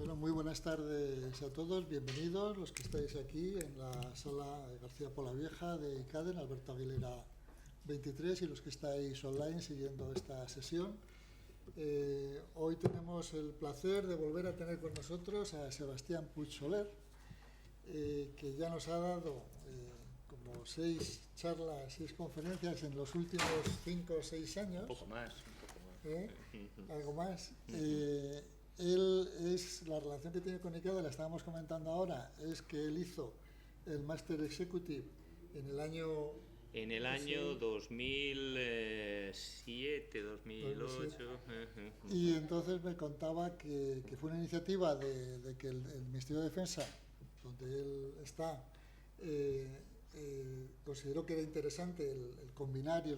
Bueno, muy buenas tardes a todos, bienvenidos los que estáis aquí en la sala García Polavieja de ICADEN, Alberto Aguilera 23, y los que estáis online siguiendo esta sesión. Hoy tenemos el placer de volver a tener con nosotros a Sebastián Puig Soler, que ya nos ha dado como 6 charlas, 6 conferencias en los últimos 5 o 6 años. Un poco más. Algo más. Él es, la relación que tiene con ICADE, la estábamos comentando ahora, es que él hizo el Master Executive en el año... En el año 2007, 2008. Y entonces me contaba que fue una iniciativa de que el Ministerio de Defensa, donde él está, consideró que era interesante el combinar y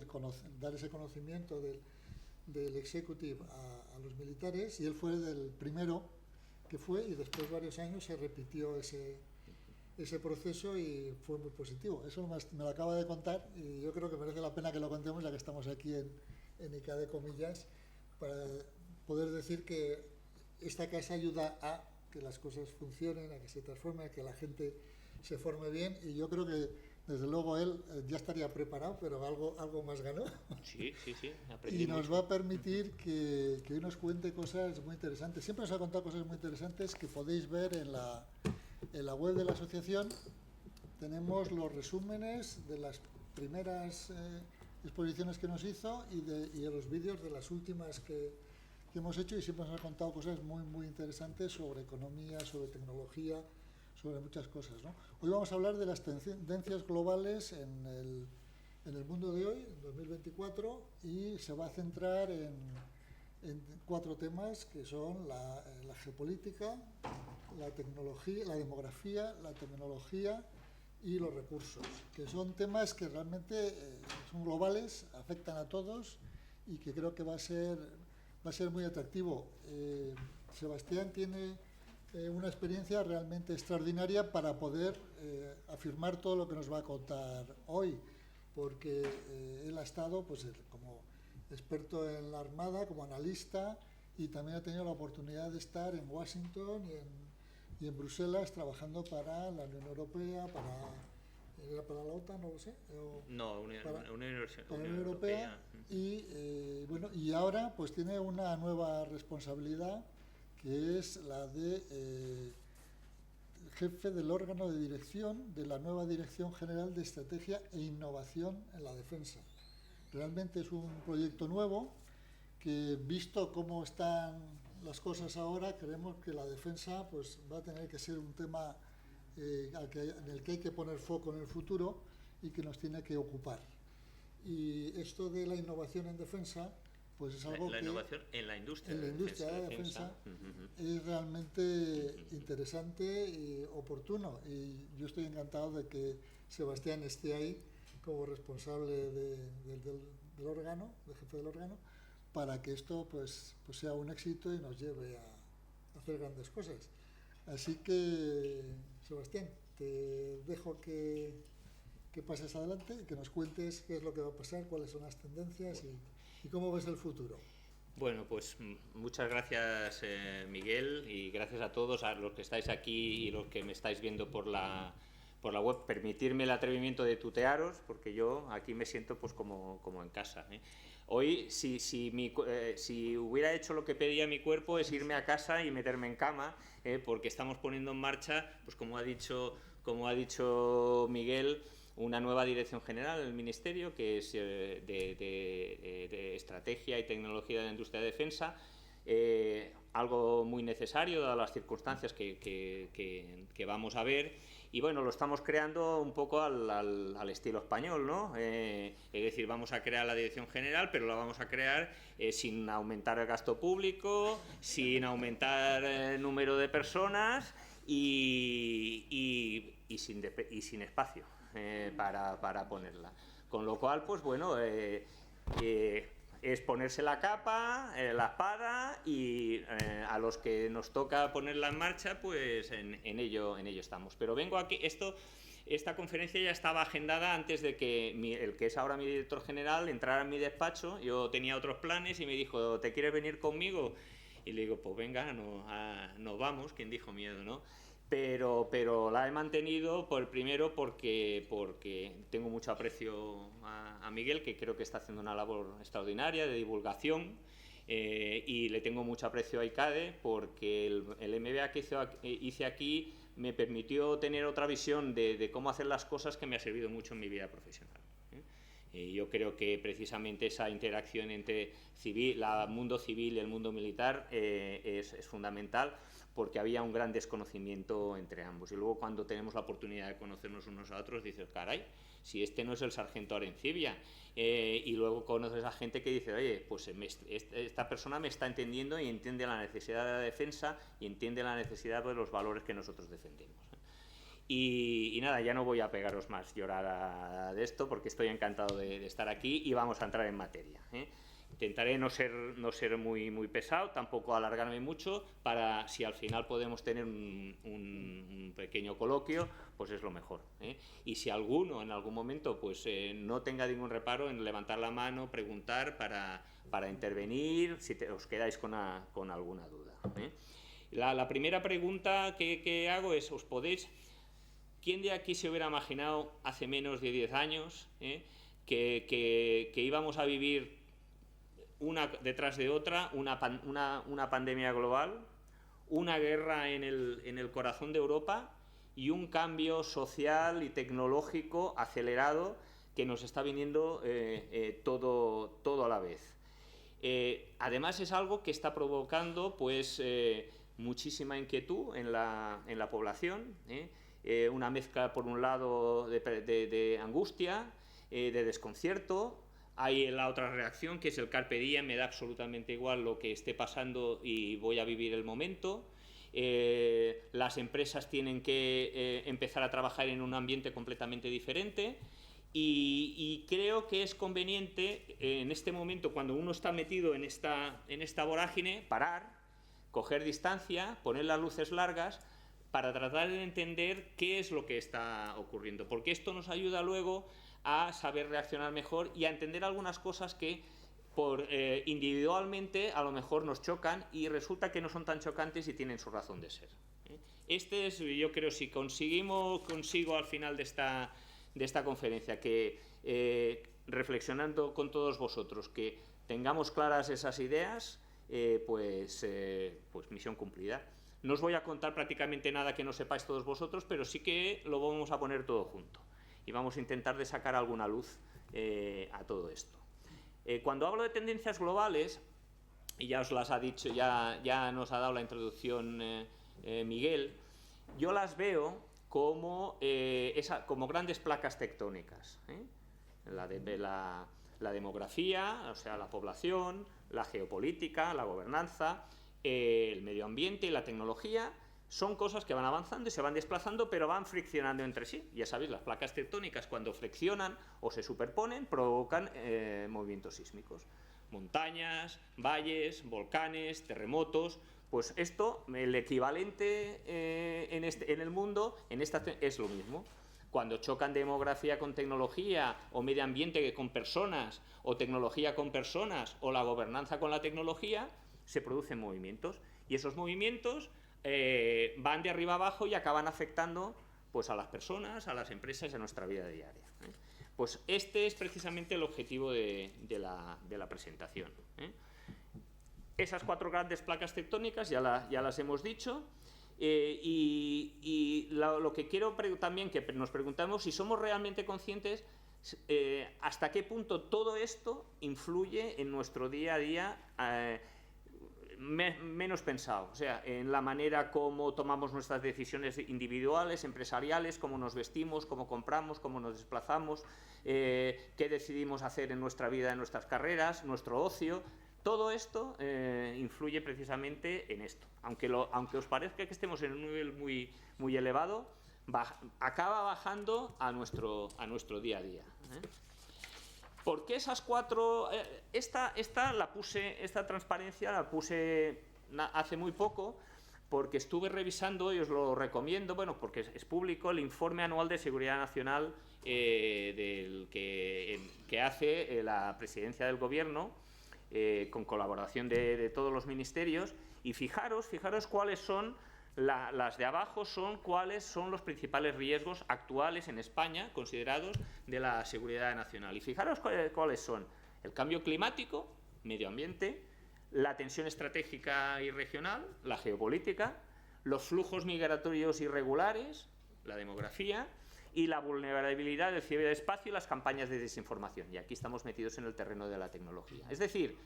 dar ese conocimiento del executive a los militares, y él fue del primero que fue, y después de varios años se repitió ese proceso y fue muy positivo. Eso me lo acaba de contar y yo creo que merece la pena que lo contemos, ya que estamos aquí en ICADE, comillas, para poder decir que esta casa ayuda a que las cosas funcionen, a que se transformen, a que la gente se forme bien, y yo creo que desde luego él ya estaría preparado, pero algo más ganó. Sí. Y nos va a permitir que hoy nos cuente cosas muy interesantes. Siempre nos ha contado cosas muy interesantes que podéis ver en la web de la asociación. Tenemos los resúmenes de las primeras exposiciones que nos hizo y de los vídeos de las últimas que hemos hecho, y siempre nos ha contado cosas muy interesantes sobre economía, sobre tecnología, sobre muchas cosas, ¿no? Hoy vamos a hablar de las tendencias globales en el mundo de hoy, en 2024, y se va a centrar en 4 temas, que son la geopolítica, la tecnología, la demografía, la tecnología y los recursos, que son temas que realmente son globales, afectan a todos, y que creo que va a ser muy atractivo. Sebastián tiene una experiencia realmente extraordinaria para poder afirmar todo lo que nos va a contar hoy, porque él ha estado pues como experto en la Armada, como analista, y también ha tenido la oportunidad de estar en Washington y en Bruselas trabajando para la Unión Europea, para la OTAN, no lo sé. Para la Unión Europea. Y bueno, y ahora pues tiene una nueva responsabilidad, que es la de jefe del órgano de dirección de la nueva Dirección General de Estrategia e Innovación en la Defensa. Realmente es un proyecto nuevo que, visto cómo están las cosas ahora, creemos que la defensa pues va a tener que ser un tema en el que hay que poner foco en el futuro y que nos tiene que ocupar. Y esto de la innovación en defensa, pues es algo la innovación en la industria de la defensa es realmente interesante y oportuno, y yo estoy encantado de que Sebastián esté ahí como responsable del órgano, de jefe del órgano, para que esto pues sea un éxito y nos lleve a hacer grandes cosas. Así que, Sebastián, te dejo que pases adelante y que nos cuentes qué es lo que va a pasar, cuáles son las tendencias y cómo ves el futuro. Bueno, pues muchas gracias, Miguel, y gracias a todos, a los que estáis aquí y los que me estáis viendo por la web. Permitirme el atrevimiento de tutearos, porque yo aquí me siento pues como en casa, ¿eh? Hoy, si hubiera hecho lo que pedía mi cuerpo, es irme a casa y meterme en cama, porque estamos poniendo en marcha, pues como ha dicho Miguel, una nueva dirección general del Ministerio, que es de Estrategia y Tecnología de la Industria de Defensa, algo muy necesario dadas las circunstancias que vamos a ver, y bueno, lo estamos creando un poco al estilo español, ¿no? Es decir, vamos a crear la dirección general, pero la vamos a crear sin aumentar el gasto público, sin aumentar el número de personas y sin espacio para ponerla. Con lo cual, pues bueno, es ponerse la capa, la espada, y a los que nos toca ponerla en marcha, pues en ello estamos. Pero vengo aquí, esta conferencia ya estaba agendada antes de que el que es ahora mi director general entrara en mi despacho. Yo tenía otros planes y me dijo: ¿te quieres venir conmigo? y le digo, pues venga, nos vamos, quien dijo miedo, ¿no? Pero la he mantenido primero porque tengo mucho aprecio a Miguel, que creo que está haciendo una labor extraordinaria de divulgación, y le tengo mucho aprecio a ICADE porque el MBA que hice aquí me permitió tener otra visión de cómo hacer las cosas que me ha servido mucho en mi vida profesional. Yo creo que precisamente esa interacción entre el mundo civil y el mundo militar es fundamental, porque había un gran desconocimiento entre ambos. Y luego, cuando tenemos la oportunidad de conocernos unos a otros, dices, caray, si este no es el sargento Arencibia. Y luego conoces a gente que dice, oye, pues esta persona me está entendiendo y entiende la necesidad de la defensa y entiende la necesidad de los valores que nosotros defendemos. Y nada, ya no voy a pegaros más llorada de esto, porque estoy encantado de estar aquí y vamos a entrar en materia. Intentaré no ser muy pesado, tampoco alargarme mucho, para si al final podemos tener un pequeño coloquio, pues es lo mejor. Y si alguno en algún momento pues no tenga ningún reparo en levantar la mano, preguntar para intervenir, si os quedáis con alguna duda. La primera pregunta que hago es, ¿quién de aquí se hubiera imaginado hace menos de 10 años que íbamos a vivir una detrás de otra, una pandemia global, una guerra en el corazón de Europa y un cambio social y tecnológico acelerado que nos está viniendo todo a la vez? Además, es algo que está provocando pues muchísima inquietud en la población, una mezcla, por un lado, de angustia, de desconcierto. Hay la otra reacción, que es el carpe diem, me da absolutamente igual lo que esté pasando y voy a vivir el momento. Las empresas tienen que empezar a trabajar en un ambiente completamente diferente, y creo que es conveniente en este momento, cuando uno está metido en esta vorágine, parar, coger distancia, poner las luces largas, para tratar de entender qué es lo que está ocurriendo, porque esto nos ayuda luego a saber reaccionar mejor y a entender algunas cosas que individualmente a lo mejor nos chocan y resulta que no son tan chocantes y tienen su razón de ser. Yo creo, si consigo al final de esta conferencia que reflexionando con todos vosotros, que tengamos claras esas ideas, pues misión cumplida. No os voy a contar prácticamente nada que no sepáis todos vosotros, pero sí que lo vamos a poner todo junto y vamos a intentar de sacar alguna luz a todo esto. Cuando hablo de tendencias globales, y ya os las ha dicho, ya nos ha dado la introducción Miguel, yo las veo como grandes placas tectónicas. La demografía, o sea, la población, la geopolítica, la gobernanza, el medio ambiente y la tecnología, son cosas que van avanzando y se van desplazando, pero van friccionando entre sí. Ya sabéis, las placas tectónicas, cuando flexionan o se superponen, provocan movimientos sísmicos. Montañas, valles, volcanes, terremotos. Pues esto, el equivalente en el mundo, es lo mismo. Cuando chocan demografía con tecnología, o medio ambiente con personas, o tecnología con personas, o la gobernanza con la tecnología, se producen movimientos. Y esos movimientos van de arriba abajo y acaban afectando pues a las personas, a las empresas y a nuestra vida diaria. Pues este es precisamente el objetivo de la presentación. Esas 4 grandes placas tectónicas ya las hemos dicho, y lo que quiero también que nos preguntamos, si somos realmente conscientes hasta qué punto todo esto influye en nuestro día a día, menos pensado, o sea, en la manera como tomamos nuestras decisiones individuales, empresariales, cómo nos vestimos, cómo compramos, cómo nos desplazamos, qué decidimos hacer en nuestra vida, en nuestras carreras, nuestro ocio. Todo esto influye precisamente en esto. Aunque os parezca que estemos en un nivel muy elevado, acaba bajando a nuestro día a día. ¿Por qué esas 4? Esta transparencia la puse hace muy poco, porque estuve revisando, y os lo recomiendo, bueno, porque es público, el informe anual de seguridad nacional que hace la presidencia del gobierno, con colaboración de todos los ministerios, y fijaros cuáles son, las de abajo son cuáles son los principales riesgos actuales en España, considerados, de la seguridad nacional. Y fijaros cuáles son: el cambio climático, medio ambiente, la tensión estratégica y regional, la geopolítica, los flujos migratorios irregulares, la demografía, y la vulnerabilidad del ciberespacio y las campañas de desinformación. Y aquí estamos metidos en el terreno de la tecnología. Es decir,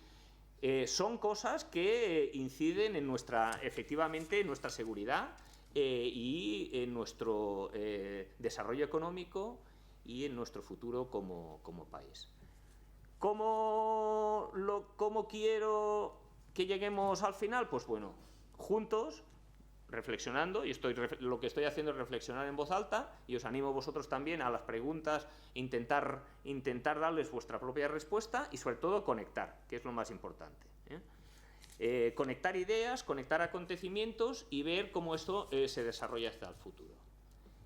son cosas que inciden en efectivamente en nuestra seguridad y en nuestro desarrollo económico y en nuestro futuro como país. ¿Cómo quiero que lleguemos al final? Pues bueno, juntos, reflexionando, y lo que estoy haciendo es reflexionar en voz alta, y os animo vosotros también a las preguntas, intentar darles vuestra propia respuesta, y sobre todo conectar, que es lo más importante, conectar ideas, conectar acontecimientos y ver cómo esto se desarrolla hasta el futuro.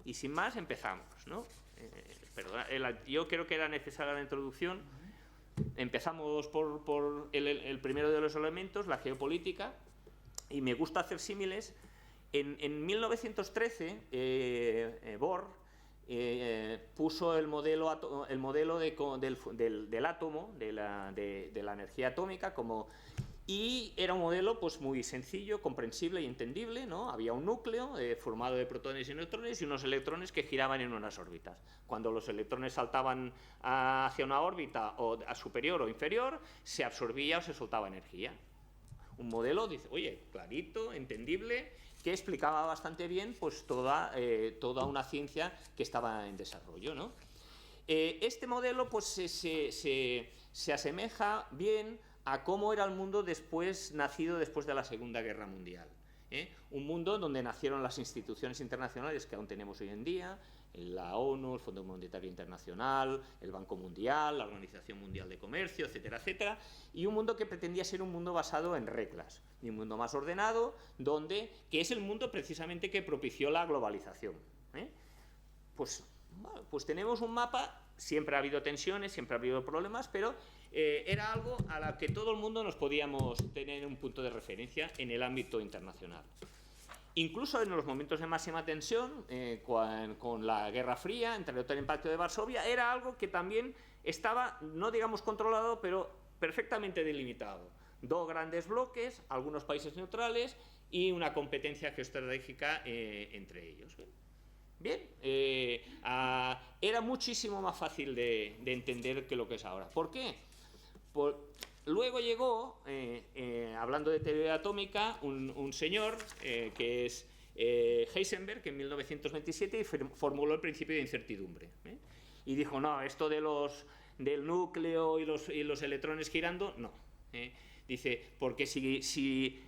Y sin más, empezamos, ¿no? Yo creo que era necesaria la introducción. Empezamos por el primero de los elementos, la geopolítica, y me gusta hacer símiles. En 1913, Bohr puso el modelo del átomo, de la energía atómica, y era un modelo pues muy sencillo, comprensible y entendible, ¿no? Había un núcleo formado de protones y neutrones y unos electrones que giraban en unas órbitas. Cuando los electrones saltaban hacia una órbita o a superior o inferior, se absorbía o se soltaba energía. Un modelo, dice, oye, clarito, entendible, que explicaba bastante bien pues toda una ciencia que estaba en desarrollo, ¿no? Este modelo pues se asemeja bien a cómo era el mundo nacido después de la Segunda Guerra Mundial. Un mundo donde nacieron las instituciones internacionales que aún tenemos hoy en día, la ONU, el Fondo Monetario Internacional, el Banco Mundial, la Organización Mundial de Comercio, etcétera, etcétera, y un mundo que pretendía ser un mundo basado en reglas, y un mundo más ordenado, que es el mundo precisamente que propició la globalización. Pues tenemos un mapa. Siempre ha habido tensiones, siempre ha habido problemas, pero era algo a lo que todo el mundo nos podíamos tener un punto de referencia en el ámbito internacional. Incluso en los momentos de máxima tensión, con la Guerra Fría, entre el OTAN y el Pacto de Varsovia, era algo que también estaba, no digamos controlado, pero perfectamente delimitado. Dos grandes bloques, algunos países neutrales y una competencia geoestratégica entre ellos. Bien, era muchísimo más fácil de entender que lo que es ahora. ¿Por qué? Luego llegó, hablando de teoría atómica, un señor que es Heisenberg, que en 1927 formuló el principio de incertidumbre. Y dijo, no, esto del núcleo y los electrones girando, no. Dice, porque si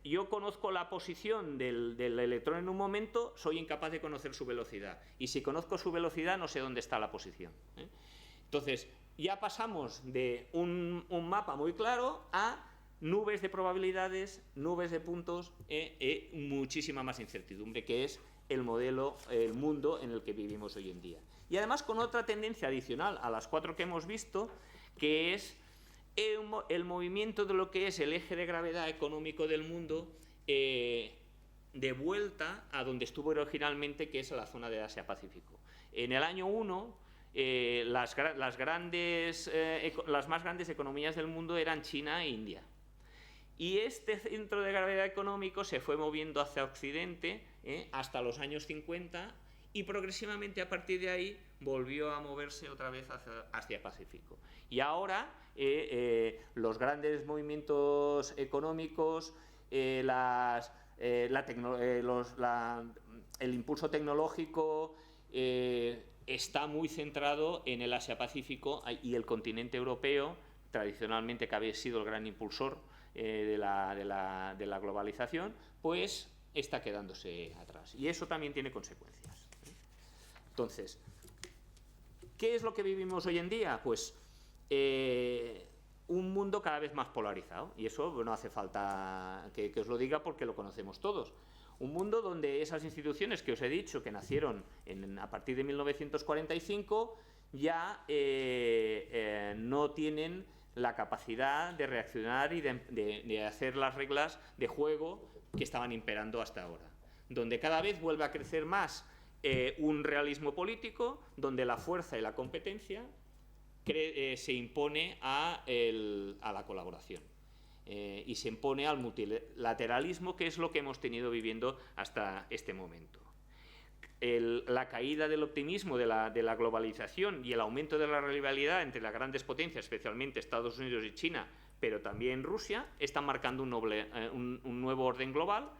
yo conozco la posición del electrón en un momento, soy incapaz de conocer su velocidad. Y si conozco su velocidad, no sé dónde está la posición. Entonces, ya pasamos de un mapa muy claro a nubes de probabilidades, nubes de puntos, muchísima más incertidumbre, que es el mundo en el que vivimos hoy en día. Y además con otra tendencia adicional a las 4 que hemos visto, que es el movimiento de lo que es el eje de gravedad económico del mundo de vuelta a donde estuvo originalmente, que es la zona de Asia-Pacífico. En el año 1, las más grandes economías del mundo eran China e India. Y este centro de gravedad económico se fue moviendo hacia Occidente hasta los años 50, y progresivamente a partir de ahí volvió a moverse otra vez hacia Pacífico. Y ahora los grandes movimientos económicos, el impulso tecnológico está muy centrado en el Asia-Pacífico, y el continente europeo, tradicionalmente que había sido el gran impulsor de la globalización, pues está quedándose atrás. Y eso también tiene consecuencias. Entonces, ¿qué es lo que vivimos hoy en día? Pues un mundo cada vez más polarizado, y eso no hace falta que os lo diga porque lo conocemos todos. Un mundo donde esas instituciones que os he dicho que nacieron a partir de 1945 ya no tienen la capacidad de reaccionar y de hacer las reglas de juego que estaban imperando hasta ahora, donde cada vez vuelve a crecer más un realismo político, donde la fuerza y la competencia se impone a la colaboración y se impone al multilateralismo, que es lo que hemos tenido viviendo hasta este momento. La caída del optimismo de la globalización y el aumento de la rivalidad entre las grandes potencias, especialmente Estados Unidos y China, pero también Rusia, están marcando un nuevo orden global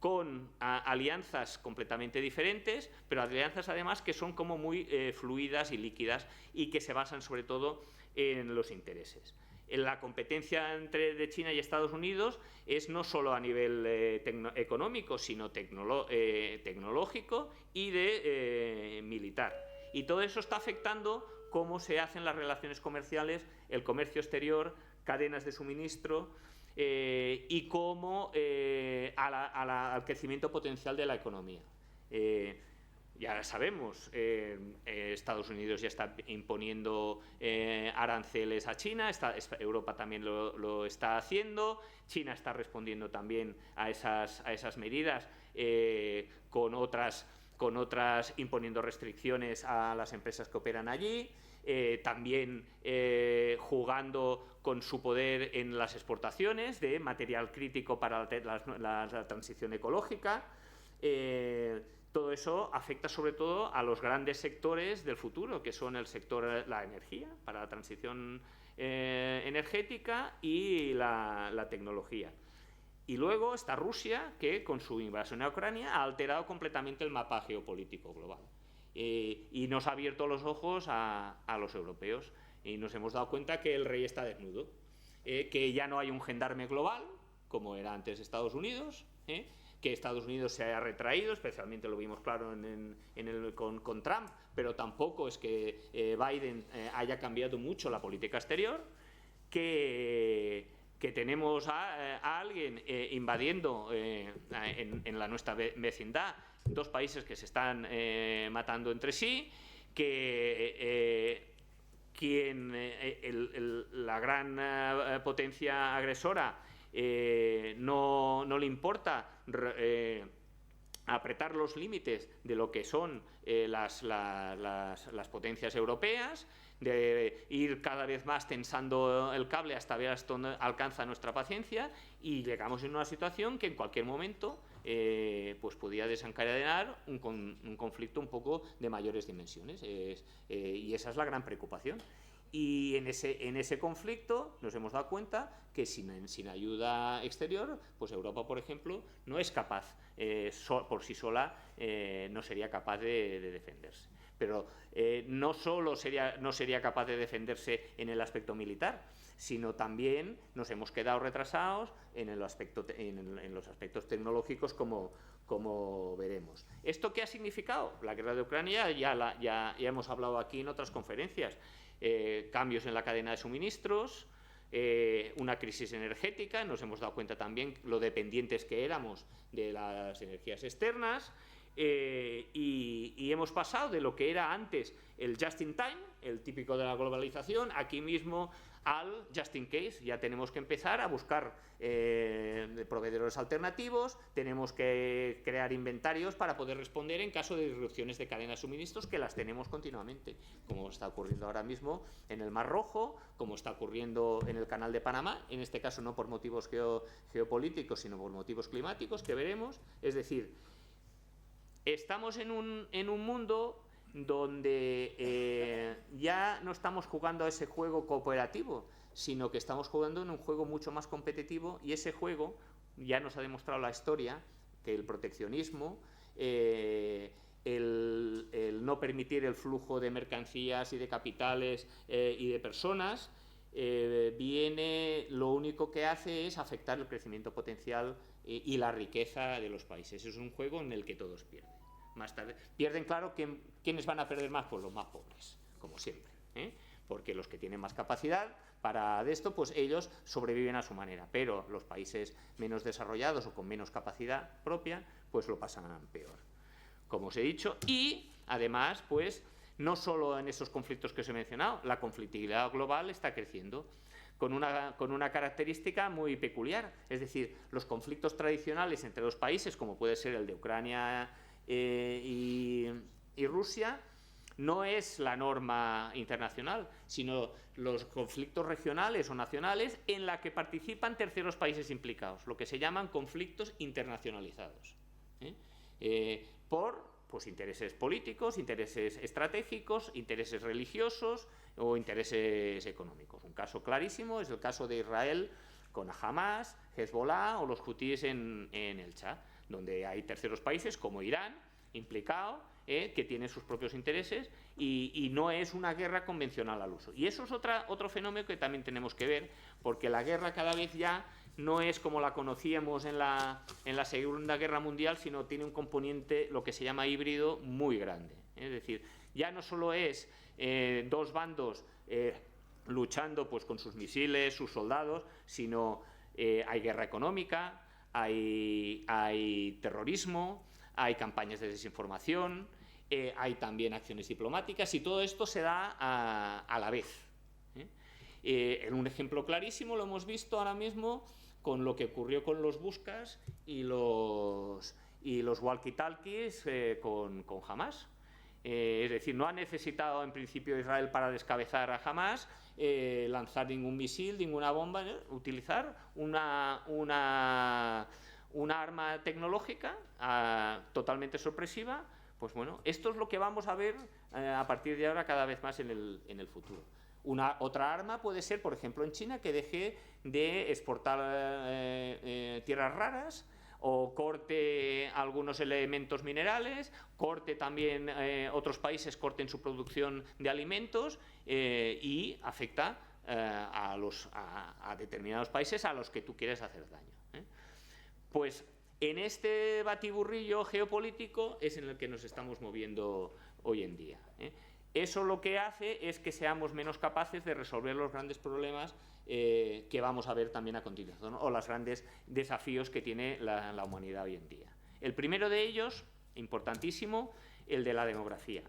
con alianzas completamente diferentes, pero alianzas además que son como muy fluidas y líquidas y que se basan sobre todo en los intereses. La competencia de China y Estados Unidos es no solo a nivel económico, sino tecnológico y militar. Y todo eso está afectando cómo se hacen las relaciones comerciales, el comercio exterior, cadenas de suministro y cómo al crecimiento potencial de la economía. Ya sabemos, Estados Unidos ya está imponiendo aranceles a China, Europa también lo está haciendo, China está respondiendo también a esas medidas con otras imponiendo restricciones a las empresas que operan allí, también jugando con su poder en las exportaciones de material crítico para la transición ecológica. Todo eso afecta sobre todo a los grandes sectores del futuro, que son el sector la energía, para la transición energética, y la tecnología. Y luego está Rusia, que con su invasión a Ucrania ha alterado completamente el mapa geopolítico global. Y nos ha abierto los ojos a los europeos. Y nos hemos dado cuenta que el rey está desnudo, que ya no hay un gendarme global, como era antes Estados Unidos, que Estados Unidos se haya retraído, especialmente lo vimos claro con Trump, pero tampoco es que Biden haya cambiado mucho la política exterior, que tenemos a alguien invadiendo en nuestra vecindad dos países que se están matando entre sí, que la gran potencia agresora no le importa apretar los límites de lo que son las potencias europeas, de ir cada vez más tensando el cable hasta ver hasta dónde alcanza nuestra paciencia, y llegamos en una situación que en cualquier momento pues podía desencadenar un conflicto un poco de mayores dimensiones, y esa es la gran preocupación. Y en ese conflicto nos hemos dado cuenta que sin ayuda exterior, pues Europa, por ejemplo, no es capaz, por sí sola, no sería capaz de defenderse. Pero no solo no sería capaz de defenderse en el aspecto militar, sino también nos hemos quedado retrasados en los aspectos tecnológicos, como veremos. ¿Esto qué ha significado? La guerra de Ucrania ya hemos hablado aquí en otras conferencias. Cambios en la cadena de suministros, una crisis energética, nos hemos dado cuenta también lo dependientes que éramos de las energías externas, y hemos pasado de lo que era antes el just in time, el típico de la globalización, aquí mismo al just in case. Ya tenemos que empezar a buscar proveedores alternativos, tenemos que crear inventarios para poder responder en caso de disrupciones de cadenas de suministros, que las tenemos continuamente, como está ocurriendo ahora mismo en el Mar Rojo, como está ocurriendo en el Canal de Panamá, en este caso no por motivos geopolíticos, sino por motivos climáticos, que veremos. Es decir, estamos en un mundo donde ya no estamos jugando a ese juego cooperativo, sino que estamos jugando en un juego mucho más competitivo, y ese juego ya nos ha demostrado la historia que el proteccionismo, el no permitir el flujo de mercancías y de capitales y de personas, lo único que hace es afectar el crecimiento potencial y la riqueza de los países. Es un juego en el que todos pierden. Más tarde pierden, claro, ¿quiénes van a perder más? Pues los más pobres, como siempre, porque los que tienen más capacidad para esto, pues ellos sobreviven a su manera, pero los países menos desarrollados o con menos capacidad propia, pues lo pasan peor, como os he dicho. Y además, pues no solo en esos conflictos que os he mencionado, la conflictividad global está creciendo. con una característica muy peculiar. Es decir, los conflictos tradicionales entre los países, como puede ser el de Ucrania y Rusia, no es la norma internacional, sino los conflictos regionales o nacionales en la que participan terceros países implicados, lo que se llaman conflictos internacionalizados, por pues, intereses políticos, intereses estratégicos, intereses religiosos o intereses económicos. Un caso clarísimo es el caso de Israel con Hamas, Hezbollah o los hutíes en el Chad, donde hay terceros países como Irán implicado, que tiene sus propios intereses y no es una guerra convencional al uso. Y eso es otro fenómeno que también tenemos que ver, porque la guerra cada vez ya no es como la conocíamos en la Segunda Guerra Mundial, sino tiene un componente, lo que se llama híbrido, muy grande. Es decir, ya no solo es dos bandos luchando pues, con sus misiles, sus soldados, sino hay guerra económica, hay terrorismo, hay campañas de desinformación, hay también acciones diplomáticas y todo esto se da a la vez. En un ejemplo clarísimo lo hemos visto ahora mismo con lo que ocurrió con los Buscas y los walkie-talkies con Hamas. Es decir, no ha necesitado en principio Israel para descabezar a Hamas lanzar ningún misil, ninguna bomba, utilizar una arma tecnológica totalmente sorpresiva. Pues bueno, esto es lo que vamos a ver a partir de ahora cada vez más en el futuro. Otra arma puede ser, por ejemplo, en China, que deje de exportar tierras raras o corte algunos elementos minerales, corte también otros países corten su producción de alimentos y afecta a determinados países a los que tú quieres hacer daño. Pues en este batiburrillo geopolítico es en el que nos estamos moviendo hoy en día. Eso lo que hace es que seamos menos capaces de resolver los grandes problemas que vamos a ver también a continuación, ¿no? O los grandes desafíos que tiene la humanidad hoy en día. El primero de ellos, importantísimo, el de la demografía.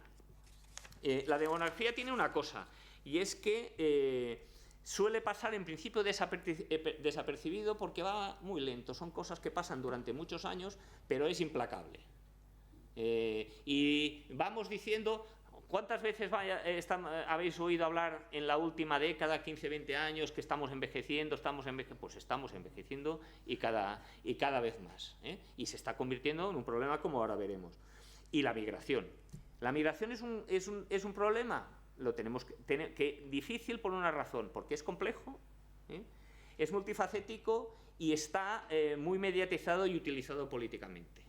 La demografía tiene una cosa, y es que suele pasar en principio desapercibido porque va muy lento. Son cosas que pasan durante muchos años, pero es implacable. Y vamos diciendo... ¿Cuántas veces habéis oído hablar en la última década, 15, 20 años, que estamos envejeciendo, Pues estamos envejeciendo y cada vez más, y se está convirtiendo en un problema, como ahora veremos. Y la migración. La migración es un problema, lo tenemos que difícil por una razón, porque es complejo, es multifacético y está muy mediatizado y utilizado políticamente.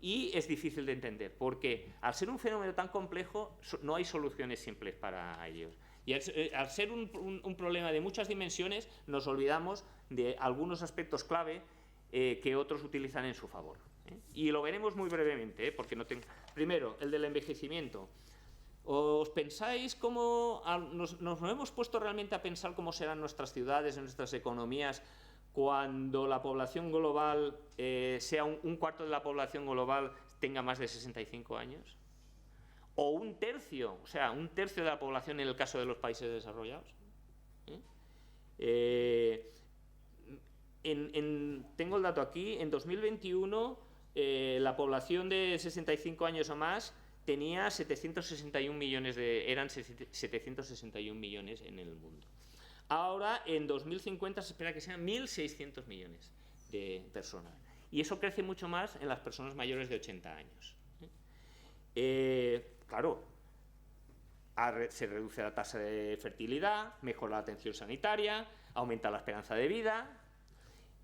Y es difícil de entender, porque al ser un fenómeno tan complejo no hay soluciones simples para ellos. Y al ser un problema de muchas dimensiones, nos olvidamos de algunos aspectos clave que otros utilizan en su favor. Y lo veremos muy brevemente, porque no tengo... Primero, el del envejecimiento. ¿Os pensáis cómo... nos hemos puesto realmente a pensar cómo serán nuestras ciudades, nuestras economías, cuando la población global sea un cuarto de la población global tenga más de 65 años? O un tercio de la población en el caso de los países desarrollados. Tengo el dato aquí, en 2021 la población de 65 años o más tenía 761 millones eran 761 millones en el mundo. Ahora, en 2050, se espera que sean 1.600 millones de personas. Y eso crece mucho más en las personas mayores de 80 años. Claro, se reduce la tasa de fertilidad, mejora la atención sanitaria, aumenta la esperanza de vida.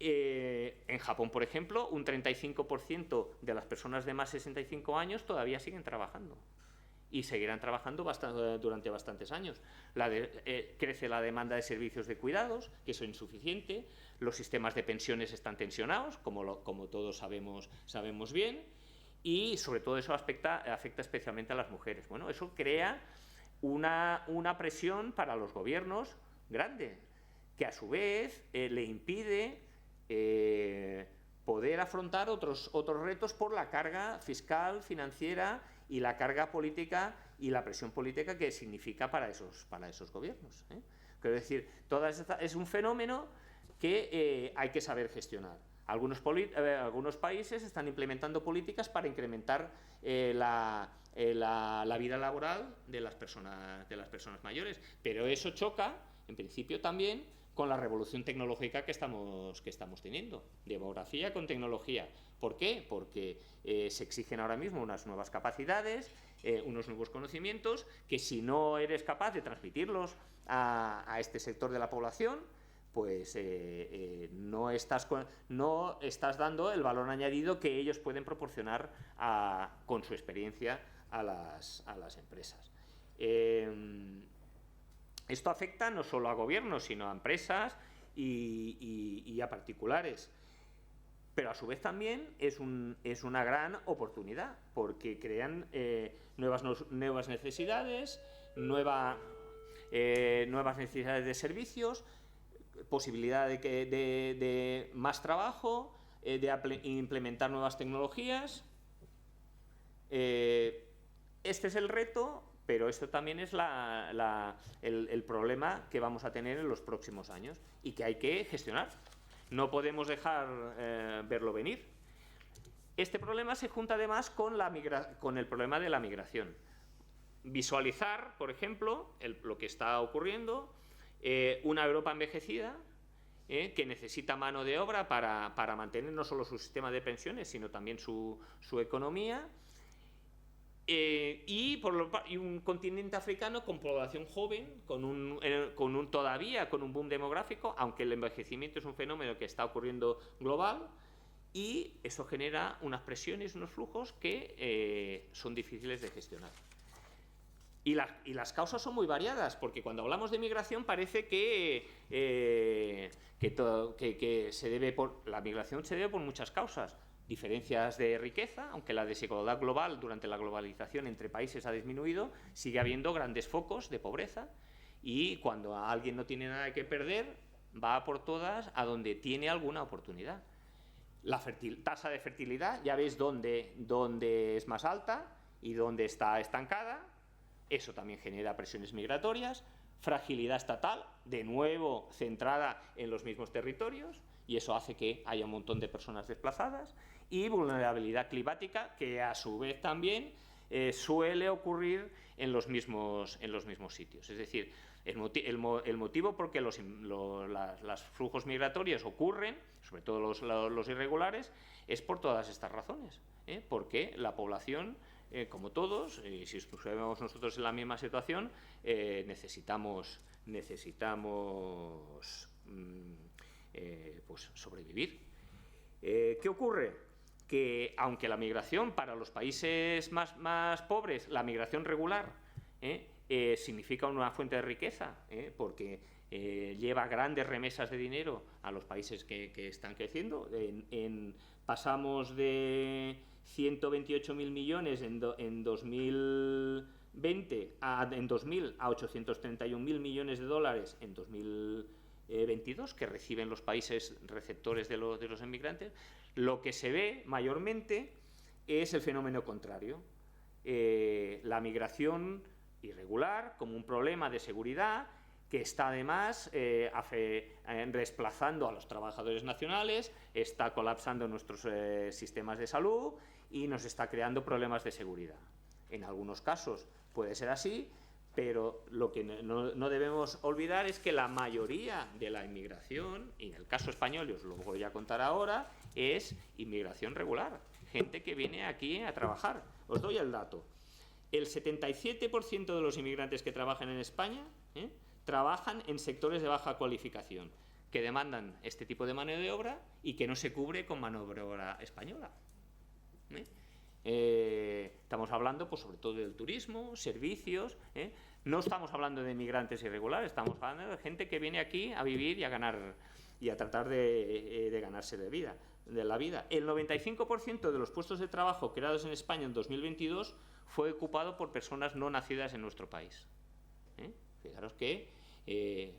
En Japón, por ejemplo, un 35% de las personas de más de 65 años todavía siguen trabajando. Y seguirán trabajando durante bastantes años. Crece la demanda de servicios de cuidados, que es insuficiente. Los sistemas de pensiones están tensionados, como todos sabemos bien. Y sobre todo eso afecta especialmente a las mujeres. Bueno, eso crea una presión para los gobiernos grande, que a su vez le impide poder afrontar otros retos por la carga fiscal, financiera y la carga política y la presión política que significa para esos gobiernos. Quiero decir, es un fenómeno que hay que saber gestionar. Algunos países están implementando políticas para incrementar la vida laboral de las personas mayores, pero eso choca, en principio, también con la revolución tecnológica que estamos teniendo, demografía con tecnología. ¿Por qué? Porque se exigen ahora mismo unas nuevas capacidades, unos nuevos conocimientos, que si no eres capaz de transmitirlos a este sector de la población, pues no estás dando el valor añadido que ellos pueden proporcionar con su experiencia a las empresas. Esto afecta no solo a gobiernos, sino a empresas y a particulares. Pero a su vez también es una gran oportunidad, porque crean nuevas necesidades, nuevas necesidades de servicios, posibilidad de más trabajo, de implementar nuevas tecnologías. Este es el reto, pero esto también es el problema que vamos a tener en los próximos años y que hay que gestionar. No podemos dejar verlo venir. Este problema se junta además con el problema de la migración. Visualizar, por ejemplo, lo que está ocurriendo, una Europa envejecida, que necesita mano de obra para mantener no solo su sistema de pensiones, sino también su economía, y un continente africano con población joven, todavía con un boom demográfico, aunque el envejecimiento es un fenómeno que está ocurriendo global, y eso genera unas presiones, unos flujos que son difíciles de gestionar. Y las causas son muy variadas, porque cuando hablamos de migración parece que la migración se debe por muchas causas. Diferencias de riqueza, aunque la desigualdad global durante la globalización entre países ha disminuido, sigue habiendo grandes focos de pobreza, y cuando alguien no tiene nada que perder, va a por todas a donde tiene alguna oportunidad. La tasa de fertilidad, ya veis dónde es más alta y dónde está estancada. Eso también genera presiones migratorias. Fragilidad estatal, de nuevo centrada en los mismos territorios, y eso hace que haya un montón de personas desplazadas. Y vulnerabilidad climática, que a su vez también suele ocurrir en los mismos sitios. Es decir, el motivo por qué los flujos migratorios ocurren, sobre todo los irregulares, es por todas estas razones, porque la población, como todos, y si estuviéramos nosotros en la misma situación, necesitamos pues sobrevivir. ¿Qué ocurre? Que aunque la migración para los países más pobres, la migración regular, significa una fuente de riqueza, porque lleva grandes remesas de dinero a los países que están creciendo. Pasamos de 128.000 millones en 2020 en 2000 a 831.000 millones de dólares en 2022, que reciben los países receptores de los inmigrantes. Lo que se ve mayormente es el fenómeno contrario, la migración irregular como un problema de seguridad que está además desplazando a los trabajadores nacionales, está colapsando nuestros sistemas de salud y nos está creando problemas de seguridad. En algunos casos puede ser así, pero lo que no debemos olvidar es que la mayoría de la inmigración, y en el caso español, y os lo voy a contar ahora, es inmigración regular, gente que viene aquí a trabajar. Os doy el dato. El 77% de los inmigrantes que trabajan en España trabajan en sectores de baja cualificación, que demandan este tipo de mano de obra y que no se cubre con mano de obra española. Estamos hablando pues sobre todo del turismo, servicios, no estamos hablando de inmigrantes irregulares, estamos hablando de gente que viene aquí a vivir y a ganar y a tratar de ganarse de la vida. El 95% de los puestos de trabajo creados en España en 2022 fue ocupado por personas no nacidas en nuestro país. Fijaros que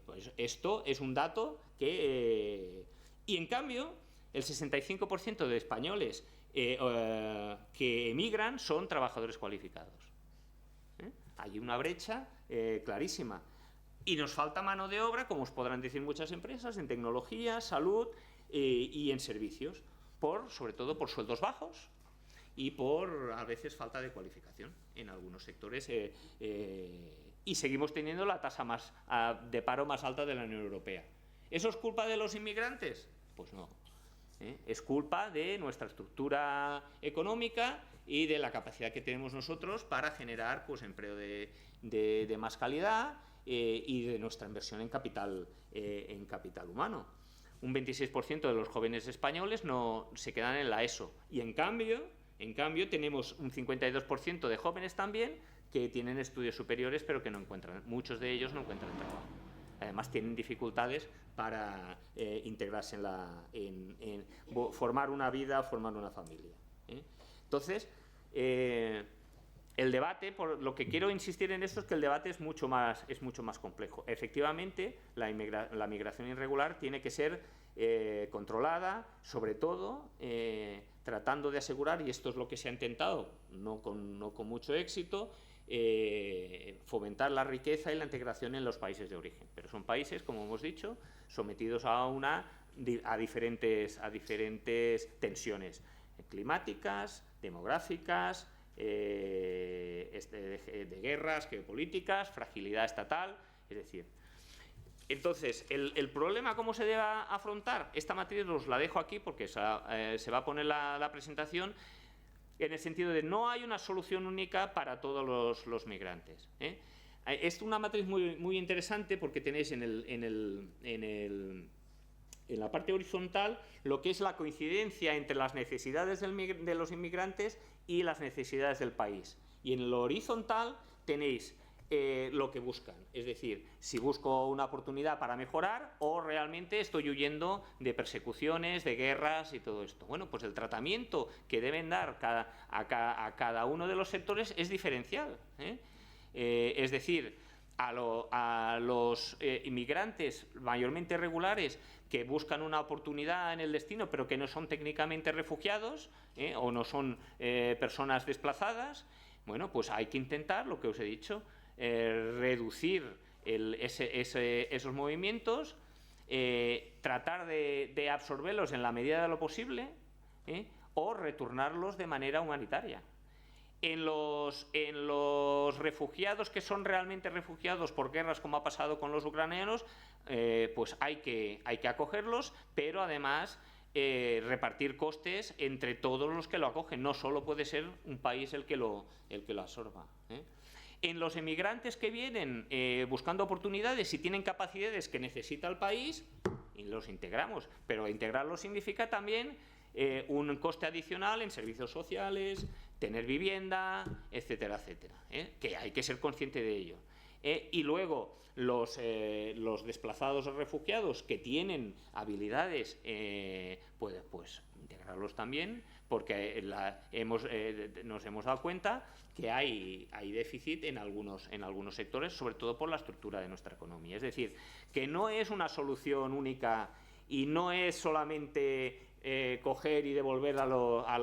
pues esto es un dato que y en cambio el 65% de españoles que emigran son trabajadores cualificados. Hay una brecha clarísima. Y nos falta mano de obra, como os podrán decir muchas empresas, en tecnología, salud y en servicios, sobre todo por sueldos bajos y por, a veces, falta de cualificación en algunos sectores. Y seguimos teniendo la tasa de paro más alta de la Unión Europea. ¿Eso es culpa de los inmigrantes? Pues no. Es culpa de nuestra estructura económica y de la capacidad que tenemos nosotros para generar, pues, empleo de más calidad y de nuestra inversión en capital humano. Un 26% de los jóvenes españoles no se quedan en la ESO, y en cambio tenemos un 52% de jóvenes también que tienen estudios superiores, pero que muchos de ellos no encuentran trabajo. Además, tienen dificultades para integrarse en formar una vida, formar una familia. Entonces, el debate, por lo que quiero insistir en esto, es que el debate es mucho más complejo. Efectivamente, la migración irregular tiene que ser controlada, sobre todo tratando de asegurar, y esto es lo que se ha intentado, no con mucho éxito, fomentar la riqueza y la integración en los países de origen. Pero son países, como hemos dicho, sometidos a diferentes tensiones climáticas, demográficas, de guerras, geopolíticas, fragilidad estatal, es decir. Entonces, el problema, ¿cómo se debe afrontar? Esta matriz os la dejo aquí porque se va a poner la presentación, en el sentido de no hay una solución única para todos los migrantes. Es una matriz muy interesante porque tenéis en la parte horizontal lo que es la coincidencia entre las necesidades de los inmigrantes y las necesidades del país. Y en lo horizontal tenéis lo que buscan, es decir, si busco una oportunidad para mejorar o realmente estoy huyendo de persecuciones, de guerras y todo esto. Bueno, pues el tratamiento que deben dar a cada uno de los sectores es diferencial. Es decir, a los inmigrantes mayormente regulares que buscan una oportunidad en el destino pero que no son técnicamente refugiados o no son personas desplazadas, bueno, pues hay que intentar, lo que os he dicho, reducir esos movimientos, tratar de absorberlos en la medida de lo posible o retornarlos de manera humanitaria. En los refugiados que son realmente refugiados por guerras, como ha pasado con los ucranianos, pues hay que acogerlos, pero además repartir costes entre todos los que lo acogen. No solo puede ser un país el que lo absorba. En los emigrantes que vienen buscando oportunidades y tienen capacidades que necesita el país, y los integramos, pero integrarlos significa también un coste adicional en servicios sociales, tener vivienda, etcétera, etcétera, que hay que ser consciente de ello. Y luego los desplazados o refugiados que tienen habilidades, pues integrarlos también, porque nos hemos dado cuenta que hay déficit en algunos sectores, sobre todo por la estructura de nuestra economía. Es decir, que no es una solución única y no es solamente coger y devolver a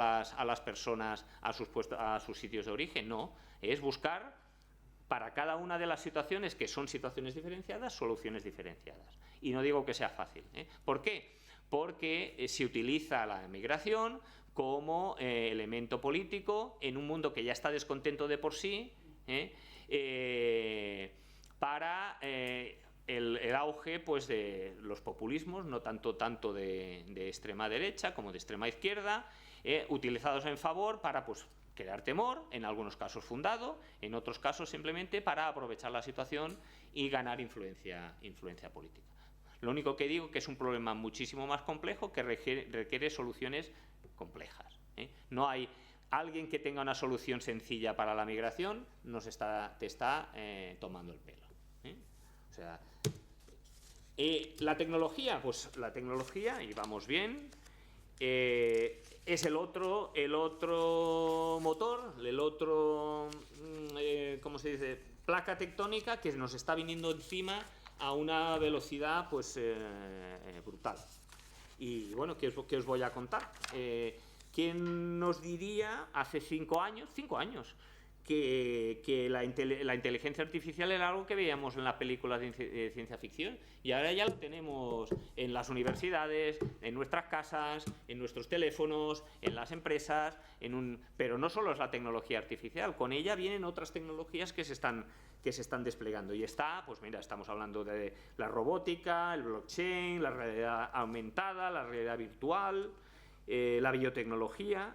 las personas a sus sitios de origen, no, es buscar para cada una de las situaciones, que son situaciones diferenciadas, soluciones diferenciadas. Y no digo que sea fácil. ¿Por qué? Porque se utiliza la emigración como elemento político en un mundo que ya está descontento de por sí, para el auge, pues, de los populismos, no tanto de extrema derecha como de extrema izquierda, utilizados en favor para, pues, crear temor, en algunos casos fundado, en otros casos simplemente para aprovechar la situación y ganar influencia política. Lo único que digo que es un problema muchísimo más complejo que requiere soluciones complejas. No hay alguien que tenga una solución sencilla para la migración, te está tomando el pelo. O sea, la tecnología, pues la tecnología, y vamos bien, es el otro motor, ¿cómo se dice?, placa tectónica que nos está viniendo encima a una velocidad, pues, brutal. Y bueno, ¿qué os voy a contar? ¿Quién nos diría hace 5 años, que la inteligencia artificial era algo que veíamos en las películas de ciencia ficción, y ahora ya lo tenemos en las universidades, en nuestras casas, en nuestros teléfonos, en las empresas, pero no solo es la tecnología artificial, con ella vienen otras tecnologías que se están desplegando. Y pues mira, estamos hablando de la robótica, el blockchain, la realidad aumentada, la realidad virtual, la biotecnología,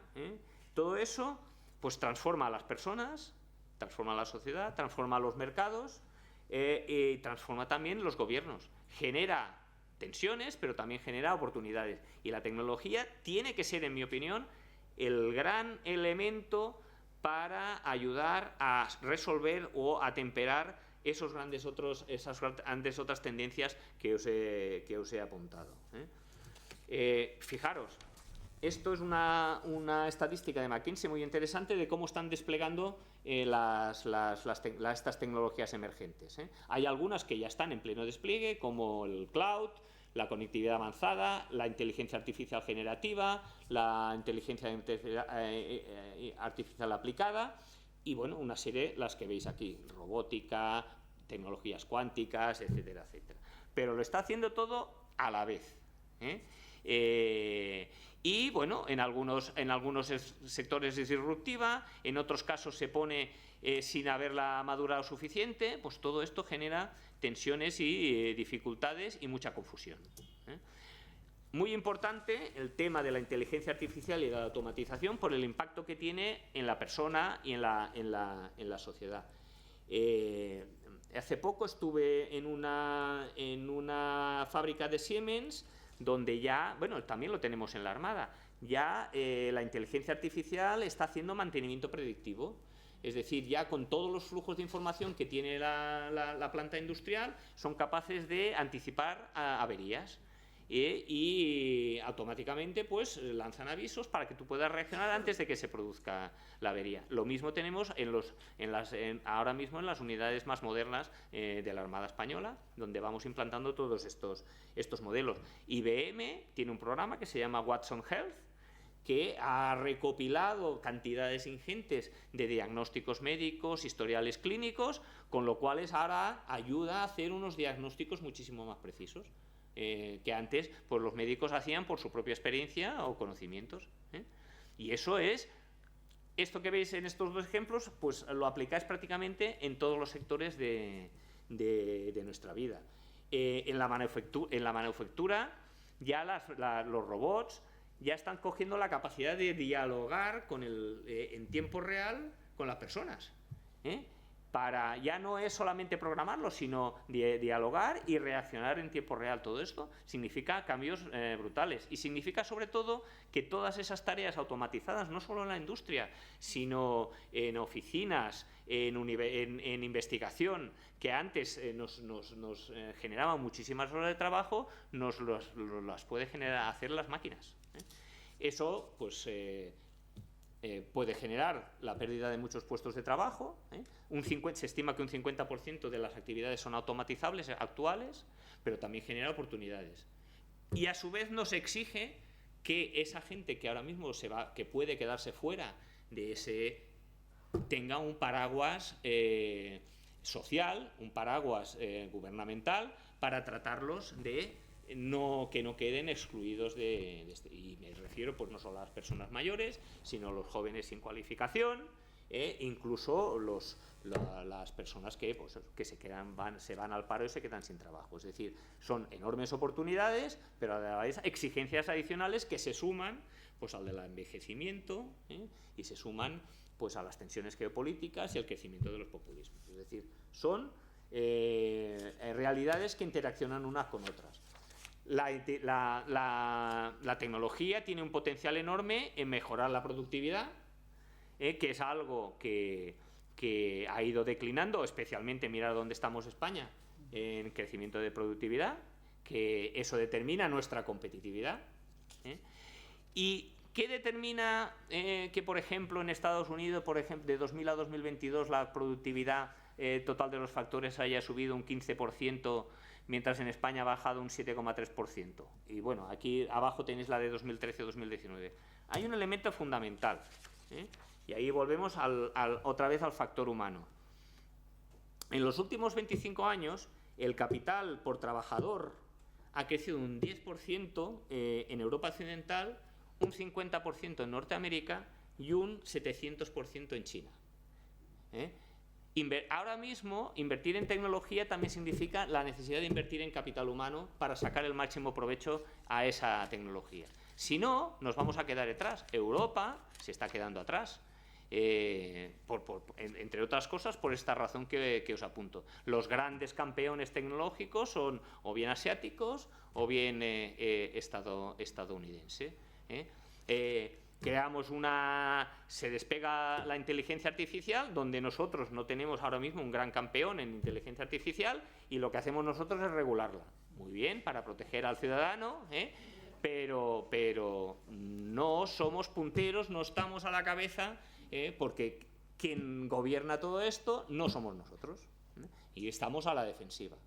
todo eso pues transforma a las personas, transforma a la sociedad, transforma a los mercados y transforma también los gobiernos. Genera tensiones, pero también genera oportunidades. Y la tecnología tiene que ser, en mi opinión, el gran elemento para ayudar a resolver o a temperar esas grandes otras tendencias que os he apuntado. Fijaros, esto es una estadística de McKinsey muy interesante de cómo están desplegando estas tecnologías emergentes. Hay algunas que ya están en pleno despliegue, como el cloud, la conectividad avanzada, la inteligencia artificial generativa, la inteligencia artificial aplicada y, bueno, una serie, las que veis aquí, robótica, tecnologías cuánticas, etcétera, etcétera. Pero lo está haciendo todo a la vez. Y bueno, en algunos sectores es disruptiva, en otros casos se pone sin haberla madurado suficiente, pues todo esto genera tensiones y dificultades y mucha confusión. Muy importante el tema de la inteligencia artificial y de la automatización por el impacto que tiene en la persona y en la sociedad. Hace poco estuve en una fábrica de Siemens, donde ya, bueno, también lo tenemos en la Armada, ya la inteligencia artificial está haciendo mantenimiento predictivo. Es decir, ya con todos los flujos de información que tiene la planta industrial, son capaces de anticipar averías y automáticamente pues lanzan avisos para que tú puedas reaccionar antes de que se produzca la avería. Lo mismo tenemos ahora mismo en las unidades más modernas de la Armada Española, donde vamos implantando todos estos modelos. IBM tiene un programa que se llama Watson Health, que ha recopilado cantidades ingentes de diagnósticos médicos, historiales clínicos, con lo cual ahora ayuda a hacer unos diagnósticos muchísimo más precisos que antes pues los médicos hacían por su propia experiencia o conocimientos. Y eso esto que veis en estos dos ejemplos, pues lo aplicáis prácticamente en todos los sectores de nuestra vida. En la manufactura ya los robots ya están cogiendo la capacidad de dialogar en tiempo real con las personas. Para ya no es solamente programarlo, sino dialogar y reaccionar en tiempo real. Todo esto significa cambios brutales y significa sobre todo que todas esas tareas automatizadas, no solo en la industria, sino en oficinas, en investigación, que antes nos generaban muchísimas horas de trabajo, nos las puede hacer las máquinas. Eso pues puede generar la pérdida de muchos puestos de trabajo. Se estima que un 50% de las actividades son automatizables actuales, pero también genera oportunidades. Y a su vez nos exige que esa gente que ahora mismo que puede quedarse fuera de ese, tenga un paraguas social, un paraguas gubernamental, para tratarlos de que no queden excluidos de este. Y me refiero pues no solo a las personas mayores, sino a los jóvenes sin cualificación, incluso las personas que se van al paro y se quedan sin trabajo. Es decir, son enormes oportunidades, pero a la vez exigencias adicionales que se suman pues al del envejecimiento y se suman pues a las tensiones geopolíticas y al crecimiento de los populismos. Es decir, son realidades que interaccionan unas con otras. La tecnología tiene un potencial enorme en mejorar la productividad, que es algo que ha ido declinando, especialmente mirar dónde estamos España, en crecimiento de productividad, que eso determina nuestra competitividad. ¿Y qué determina que, por ejemplo, en Estados Unidos, de 2000 a 2022, la productividad total de los factores haya subido un 15%, mientras en España ha bajado un 7,3%? Y bueno, aquí abajo tenéis la de 2013-2019. Hay un elemento fundamental, Y ahí volvemos otra vez al factor humano. En los últimos 25 años, el capital por trabajador ha crecido un 10% en Europa Occidental, un 50% en Norteamérica y un 700% en China. Ahora mismo, invertir en tecnología también significa la necesidad de invertir en capital humano para sacar el máximo provecho a esa tecnología. Si no, nos vamos a quedar detrás. Europa se está quedando atrás. Entre otras cosas, por esta razón que os apunto. Los grandes campeones tecnológicos son o bien asiáticos o bien estadounidenses. Se despega la inteligencia artificial, donde nosotros no tenemos ahora mismo un gran campeón en inteligencia artificial, y lo que hacemos nosotros es regularla. Muy bien, para proteger al ciudadano, pero no somos punteros, no estamos a la cabeza, porque quien gobierna todo esto no somos nosotros, y estamos a la defensiva.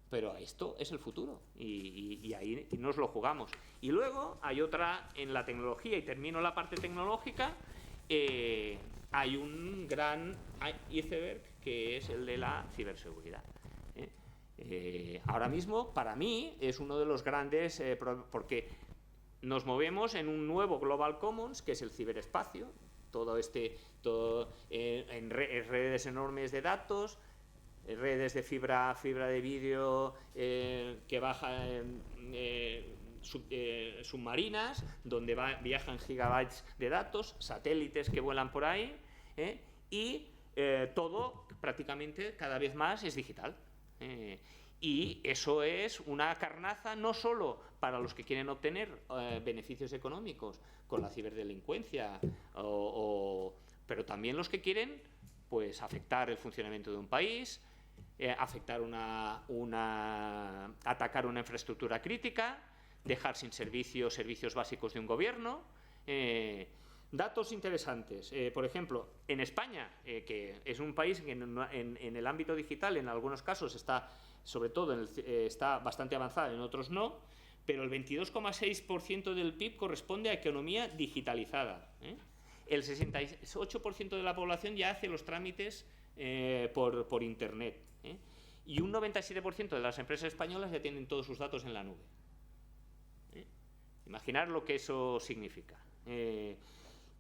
Pero esto es el futuro y ahí nos lo jugamos. Y luego hay otra en la tecnología, y termino la parte tecnológica. Hay un gran iceberg que es el de la ciberseguridad. Ahora mismo, para mí, es uno de los grandes, porque nos movemos en un nuevo Global Commons, que es el ciberespacio, todo en redes enormes de datos, redes de fibra de vídeo que bajan submarinas, donde viajan gigabytes de datos, satélites que vuelan por ahí, y todo prácticamente cada vez más es digital. Y eso es una carnaza no solo para los que quieren obtener beneficios económicos con la ciberdelincuencia, pero también los que quieren, pues, afectar el funcionamiento de un país, atacar una infraestructura crítica, dejar sin servicios básicos de un gobierno. Datos interesantes. Por ejemplo, en España, que es un país que en el ámbito digital en algunos casos está, sobre todo, está bastante avanzado, en otros no, pero el 22,6% del PIB corresponde a economía digitalizada. El 68% de la población ya hace los trámites por Internet. Y un 97% de las empresas españolas ya tienen todos sus datos en la nube. Imaginar lo que eso significa.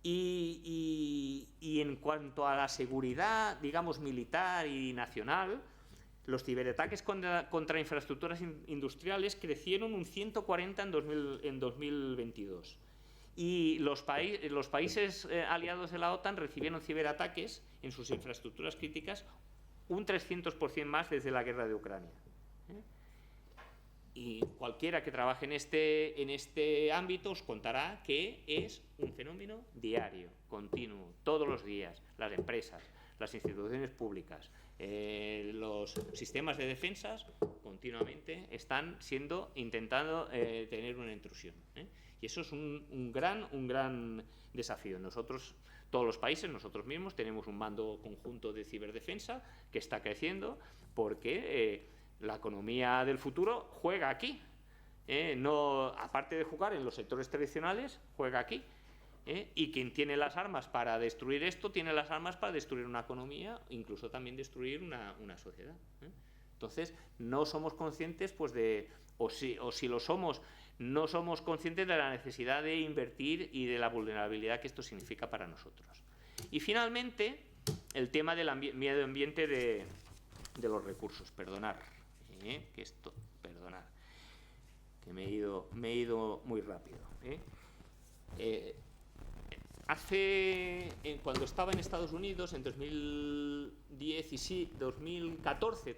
Y en cuanto a la seguridad, digamos, militar y nacional, los ciberataques contra infraestructuras industriales crecieron un 140 en 2022. Y los países aliados de la OTAN recibieron ciberataques en sus infraestructuras críticas un 300% más desde la guerra de Ucrania. Y cualquiera que trabaje en este ámbito os contará que es un fenómeno diario, continuo, todos los días. Las empresas, las instituciones públicas, los sistemas de defensas continuamente están intentando tener una intrusión. Y eso es un gran desafío. Nosotros, todos los países, nosotros mismos, tenemos un mando conjunto de ciberdefensa que está creciendo porque la economía del futuro juega aquí. No, aparte de jugar en los sectores tradicionales, juega aquí. Y quien tiene las armas para destruir esto, tiene las armas para destruir una economía, incluso también destruir una sociedad. Entonces, no somos conscientes, pues, o si lo somos, no somos conscientes de la necesidad de invertir y de la vulnerabilidad que esto significa para nosotros. Y finalmente, el tema del medio ambiente de los recursos. Perdonar, que me he ido muy rápido. Cuando estaba en Estados Unidos, en 2014,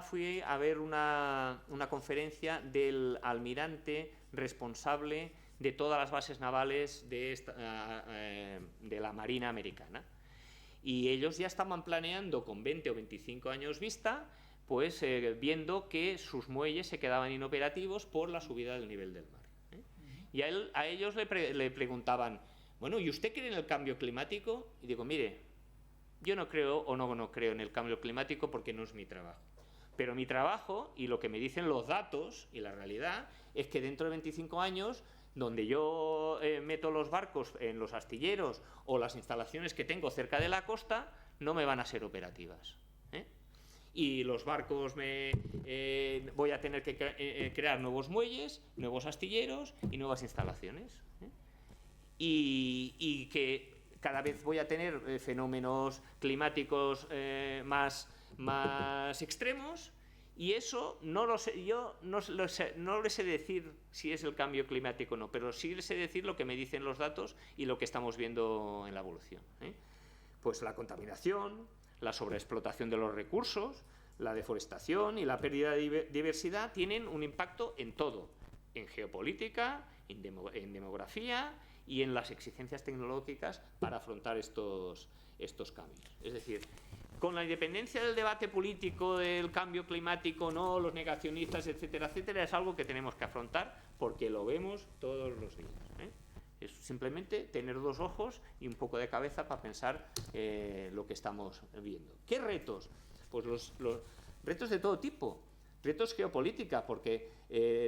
fui a ver una conferencia del almirante responsable de todas las bases navales de la Marina americana. Y ellos ya estaban planeando con 20 o 25 años vista, pues viendo que sus muelles se quedaban inoperativos por la subida del nivel del mar. Y a ellos le preguntaban, bueno, ¿y usted cree en el cambio climático? Y digo, mire, yo no creo no creo en el cambio climático porque no es mi trabajo. Pero mi trabajo y lo que me dicen los datos y la realidad es que dentro de 25 años, donde yo meto los barcos en los astilleros o las instalaciones que tengo cerca de la costa, no me van a ser operativas. Y los barcos voy a tener que crear nuevos muelles, nuevos astilleros y nuevas instalaciones. Y que cada vez voy a tener fenómenos climáticos más extremos, y eso no lo sé, yo no le sé decir si es el cambio climático o no, pero sí le sé decir lo que me dicen los datos y lo que estamos viendo en la evolución. Pues la contaminación, la sobreexplotación de los recursos, la deforestación y la pérdida de diversidad tienen un impacto en todo, en geopolítica, en demografía y en las exigencias tecnológicas para afrontar estos cambios. Es decir, con la independencia del debate político del cambio climático, no, los negacionistas, etcétera, etcétera, es algo que tenemos que afrontar porque lo vemos todos los días. Es simplemente tener dos ojos y un poco de cabeza para pensar lo que estamos viendo. ¿Qué retos? Pues los retos de todo tipo. Retos geopolítica, porque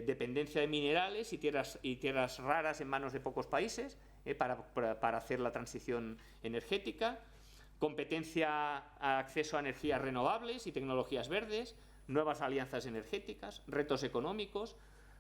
dependencia de minerales y tierras raras en manos de pocos países para hacer la transición energética. Competencia, acceso a energías renovables y tecnologías verdes, nuevas alianzas energéticas, retos económicos,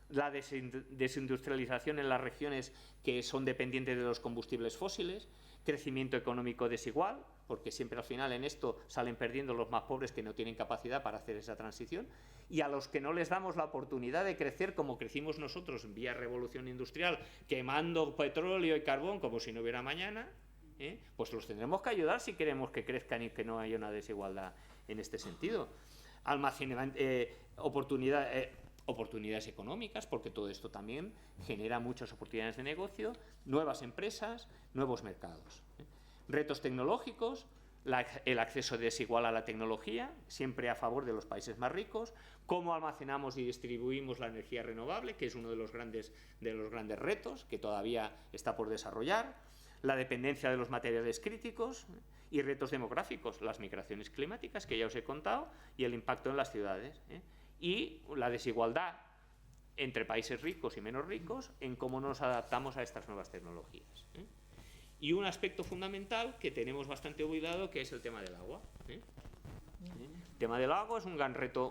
la desindustrialización en las regiones que son dependientes de los combustibles fósiles, crecimiento económico desigual, porque siempre al final en esto salen perdiendo los más pobres que no tienen capacidad para hacer esa transición, y a los que no les damos la oportunidad de crecer como crecimos nosotros en vía revolución industrial, quemando petróleo y carbón como si no hubiera mañana, pues los tendremos que ayudar si queremos que crezcan y que no haya una desigualdad en este sentido. Oportunidades económicas, porque todo esto también genera muchas oportunidades de negocio, nuevas empresas, nuevos mercados. Retos tecnológicos, el acceso desigual a la tecnología, siempre a favor de los países más ricos, cómo almacenamos y distribuimos la energía renovable, que es uno de los grandes retos que todavía está por desarrollar, la dependencia de los materiales críticos y retos demográficos, las migraciones climáticas, que ya os he contado, y el impacto en las ciudades, y la desigualdad entre países ricos y menos ricos en cómo nos adaptamos a estas nuevas tecnologías. Y un aspecto fundamental que tenemos bastante olvidado, que es el tema del agua. El tema del agua es un gran reto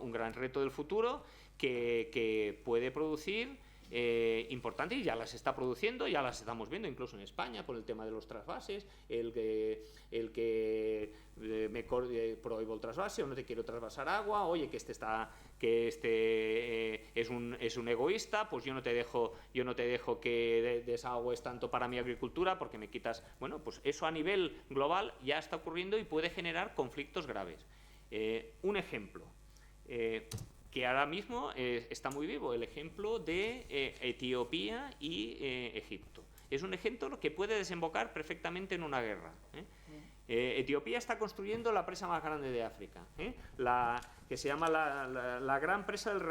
del futuro que puede producir importante, y ya las está produciendo, ya las estamos viendo incluso en España por el tema de los trasvases, el que me prohíbo el trasvase o no te quiero trasvasar agua, oye, que este es un egoísta, pues yo no te dejo que desagües tanto para mi agricultura porque me quitas. Bueno, pues eso a nivel global ya está ocurriendo y puede generar conflictos graves. Un ejemplo que ahora mismo está muy vivo, el ejemplo de Etiopía y Egipto. Es un ejemplo que puede desembocar perfectamente en una guerra. Etiopía está construyendo la presa más grande de África, que se llama la gran presa del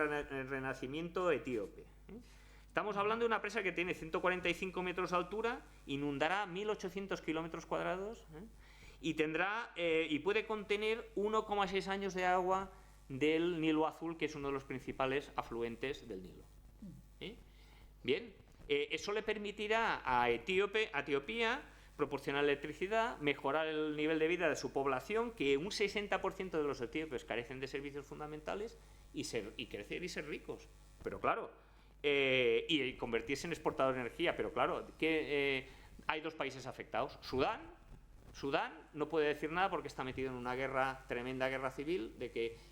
renacimiento etíope. Estamos hablando de una presa que tiene 145 metros de altura, inundará 1.800 kilómetros cuadrados y puede contener 1,6 años de agua del Nilo Azul, que es uno de los principales afluentes del Nilo. Bien, eso le permitirá a Etiopía proporcionar electricidad, mejorar el nivel de vida de su población, que un 60% de los etíopes carecen de servicios fundamentales, y crecer y ser ricos. Pero claro, y convertirse en exportador de energía. Pero claro, hay dos países afectados. Sudán no puede decir nada porque está metido en una tremenda guerra civil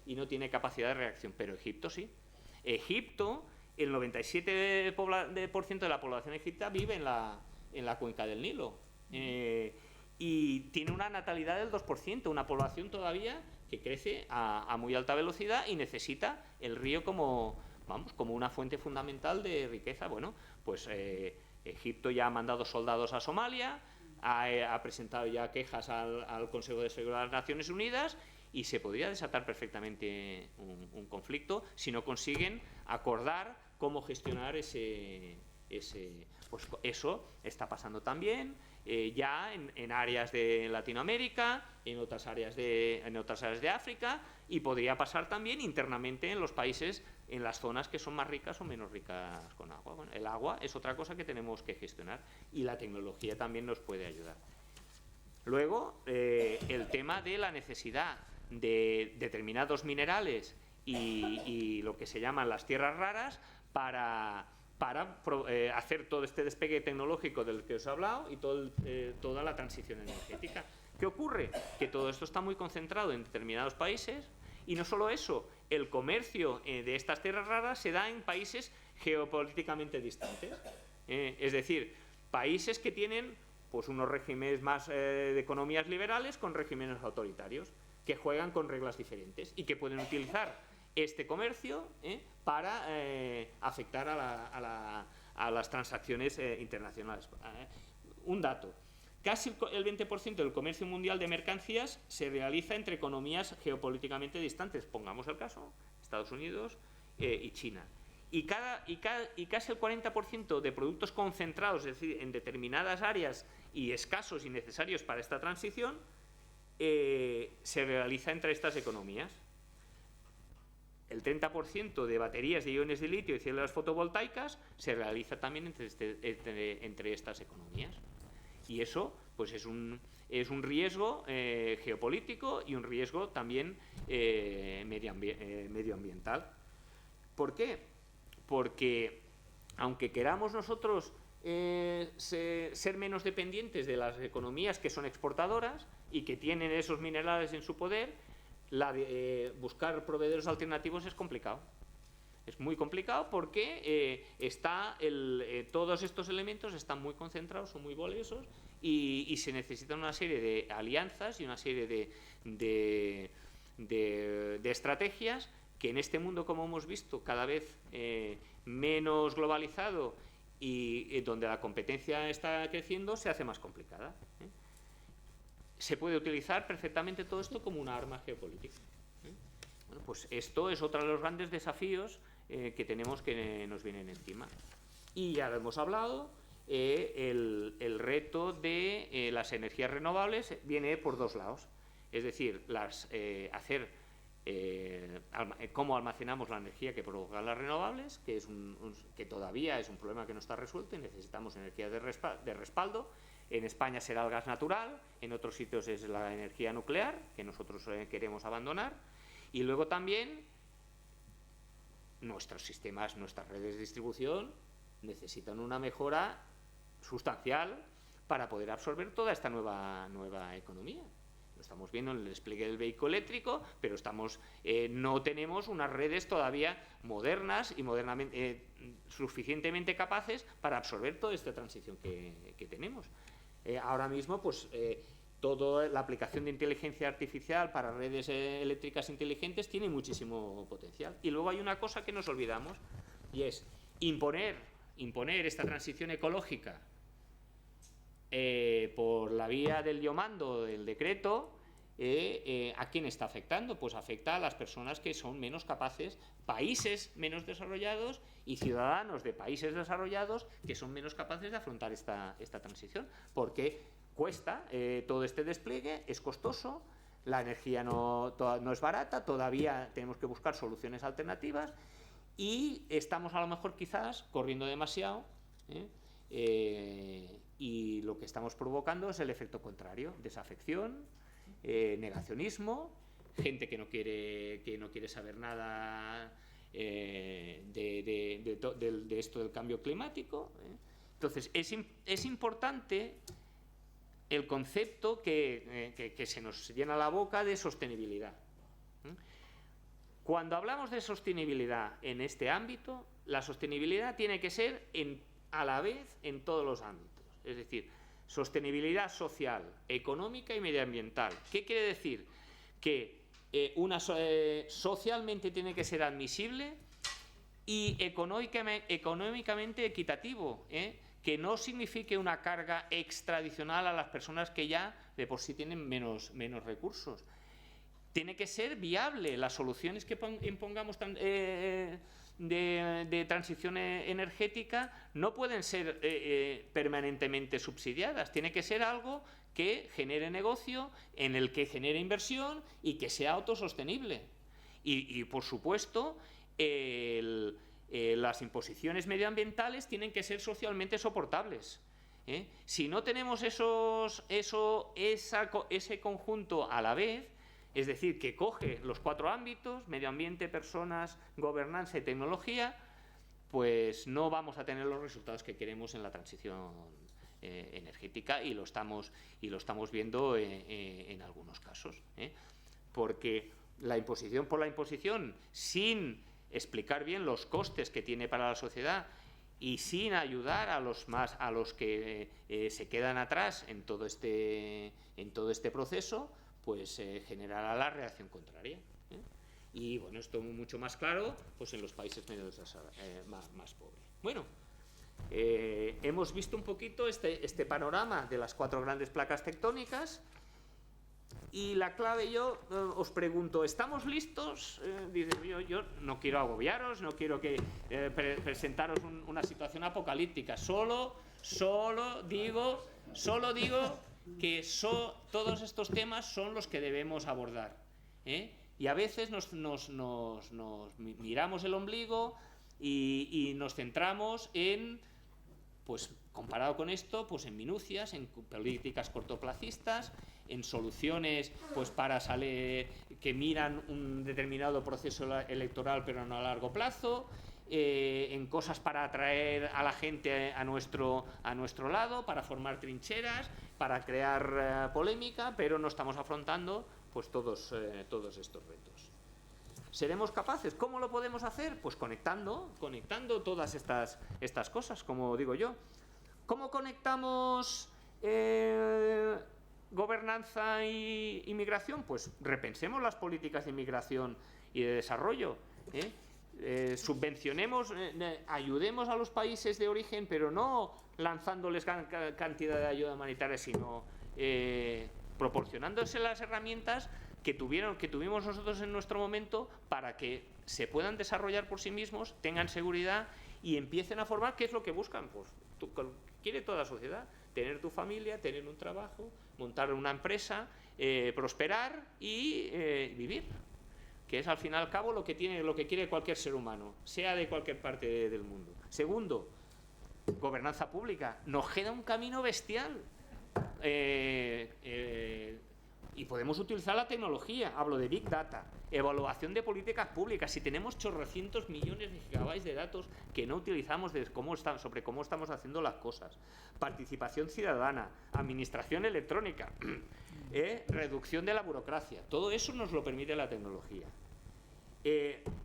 y no tiene capacidad de reacción, pero Egipto sí. Egipto, el 97% de la población egipcia vive en la cuenca del Nilo, y tiene una natalidad del 2%, una población todavía que crece a muy alta velocidad y necesita el río como una fuente fundamental de riqueza. Bueno, pues Egipto ya ha mandado soldados a Somalia, ha presentado ya quejas al Consejo de Seguridad de las Naciones Unidas, y se podría desatar perfectamente un conflicto si no consiguen acordar cómo gestionar pues eso está pasando también ya en áreas de Latinoamérica, en otras áreas de África, y podría pasar también internamente en los países, en las zonas que son más ricas o menos ricas con agua. Bueno, el agua es otra cosa que tenemos que gestionar y la tecnología también nos puede ayudar. Luego, el tema de la necesidad de determinados minerales y lo que se llaman las tierras raras para hacer todo este despegue tecnológico del que os he hablado y toda la transición energética. ¿Qué ocurre? Que todo esto está muy concentrado en determinados países y no solo eso, el comercio de estas tierras raras se da en países geopolíticamente distantes. Es decir, países que tienen pues unos regímenes más de economías liberales con regímenes autoritarios, que juegan con reglas diferentes y que pueden utilizar este comercio para afectar a las transacciones internacionales. Un dato. Casi el 20% del comercio mundial de mercancías se realiza entre economías geopolíticamente distantes. Pongamos el caso, Estados Unidos y China. Y casi el 40% de productos concentrados, es decir, en determinadas áreas y escasos y necesarios para esta transición, se realiza entre estas economías. El 30% de baterías de iones de litio y células fotovoltaicas se realiza también entre estas economías. Y eso pues es un riesgo geopolítico y un riesgo también medioambiental. ¿Por qué? Porque aunque queramos nosotros ser menos dependientes de las economías que son exportadoras y que tienen esos minerales en su poder, buscar proveedores alternativos es complicado. Es muy complicado porque todos estos elementos están muy concentrados, son muy valiosos y se necesitan una serie de alianzas y una serie de estrategias que en este mundo, como hemos visto, cada vez menos globalizado y donde la competencia está creciendo, se hace más complicada. Se puede utilizar perfectamente todo esto como una arma geopolítica. Bueno, pues esto es otro de los grandes desafíos que tenemos que nos vienen encima. Y ya lo hemos hablado, el reto de las energías renovables viene por dos lados. Es decir, cómo almacenamos la energía que provocan las renovables, que todavía es un problema que no está resuelto y necesitamos energía de respaldo. En España será el gas natural, en otros sitios es la energía nuclear, que nosotros queremos abandonar. Y luego también nuestros sistemas, nuestras redes de distribución necesitan una mejora sustancial para poder absorber toda esta nueva economía. Lo estamos viendo en el despliegue del vehículo eléctrico, pero no tenemos unas redes todavía modernas y suficientemente capaces para absorber toda esta transición que tenemos. Ahora mismo, pues toda la aplicación de inteligencia artificial para redes eléctricas inteligentes tiene muchísimo potencial. Y luego hay una cosa que nos olvidamos, y es imponer esta transición ecológica por la vía del yo mando, del decreto. ¿A quién está afectando? Pues afecta a las personas que son menos capaces, países menos desarrollados y ciudadanos de países desarrollados que son menos capaces de afrontar esta transición, porque cuesta todo este despliegue, es costoso, la energía no es barata, todavía tenemos que buscar soluciones alternativas y estamos a lo mejor quizás corriendo demasiado, y lo que estamos provocando es el efecto contrario, desafección, negacionismo, gente que no quiere saber nada de esto del cambio climático. Entonces es importante el concepto que se nos llena la boca de sostenibilidad. Cuando hablamos de sostenibilidad en este ámbito, la sostenibilidad tiene que ser a la vez en todos los ámbitos. Es decir, sostenibilidad social, económica y medioambiental. ¿Qué quiere decir? Que socialmente tiene que ser admisible y económicamente equitativo, que no signifique una carga extradicional a las personas que ya de por sí tienen menos recursos. Tiene que ser viable. Las soluciones que impongamos de transición energética no pueden ser permanentemente subsidiadas. Tiene que ser algo que genere negocio, en el que genere inversión y que sea autosostenible. Y por supuesto, las imposiciones medioambientales tienen que ser socialmente soportables. Si no tenemos ese conjunto a la vez, es decir, que coge los 4 ámbitos, medio ambiente, personas, gobernanza y tecnología, pues no vamos a tener los resultados que queremos en la transición energética, y lo estamos viendo en algunos casos. Porque la imposición por la imposición, sin explicar bien los costes que tiene para la sociedad y sin ayudar a los que se quedan atrás en todo este proceso, pues generará la reacción contraria. Y bueno, esto mucho más claro pues en los países más pobres. Bueno, hemos visto un poquito este panorama de las 4 grandes placas tectónicas, y la clave, yo os pregunto, ¿estamos listos? Yo no quiero agobiaros, no quiero presentaros una situación apocalíptica, solo digo que todos estos temas son los que debemos abordar, y a veces nos miramos el ombligo y nos centramos en, pues comparado con esto, pues en minucias, en políticas cortoplacistas, en soluciones pues para que miran un determinado proceso electoral pero no a largo plazo, en cosas para atraer a la gente a nuestro lado, para formar trincheras, para crear polémica, pero no estamos afrontando pues todos estos retos. ¿Seremos capaces? ¿Cómo lo podemos hacer? Pues conectando todas estas cosas, como digo yo. ¿Cómo conectamos gobernanza y migración? Pues repensemos las políticas de inmigración y de desarrollo. Subvencionemos, ayudemos a los países de origen, pero no lanzándoles gran cantidad de ayuda humanitaria, sino proporcionándose las herramientas que tuvimos nosotros en nuestro momento, para que se puedan desarrollar por sí mismos, tengan seguridad y empiecen a formar. ¿Qué es lo que buscan? Pues quiere toda sociedad: tener tu familia, tener un trabajo, montar una empresa, prosperar y vivir, que es al fin y al cabo lo que quiere cualquier ser humano, sea de cualquier parte del mundo. Segundo, gobernanza pública. Nos queda un camino bestial, y podemos utilizar la tecnología. Hablo de Big Data, evaluación de políticas públicas. Si tenemos chorrocientos millones de gigabytes de datos que no utilizamos sobre cómo estamos haciendo las cosas. Participación ciudadana, administración electrónica, reducción de la burocracia. Todo eso nos lo permite la tecnología.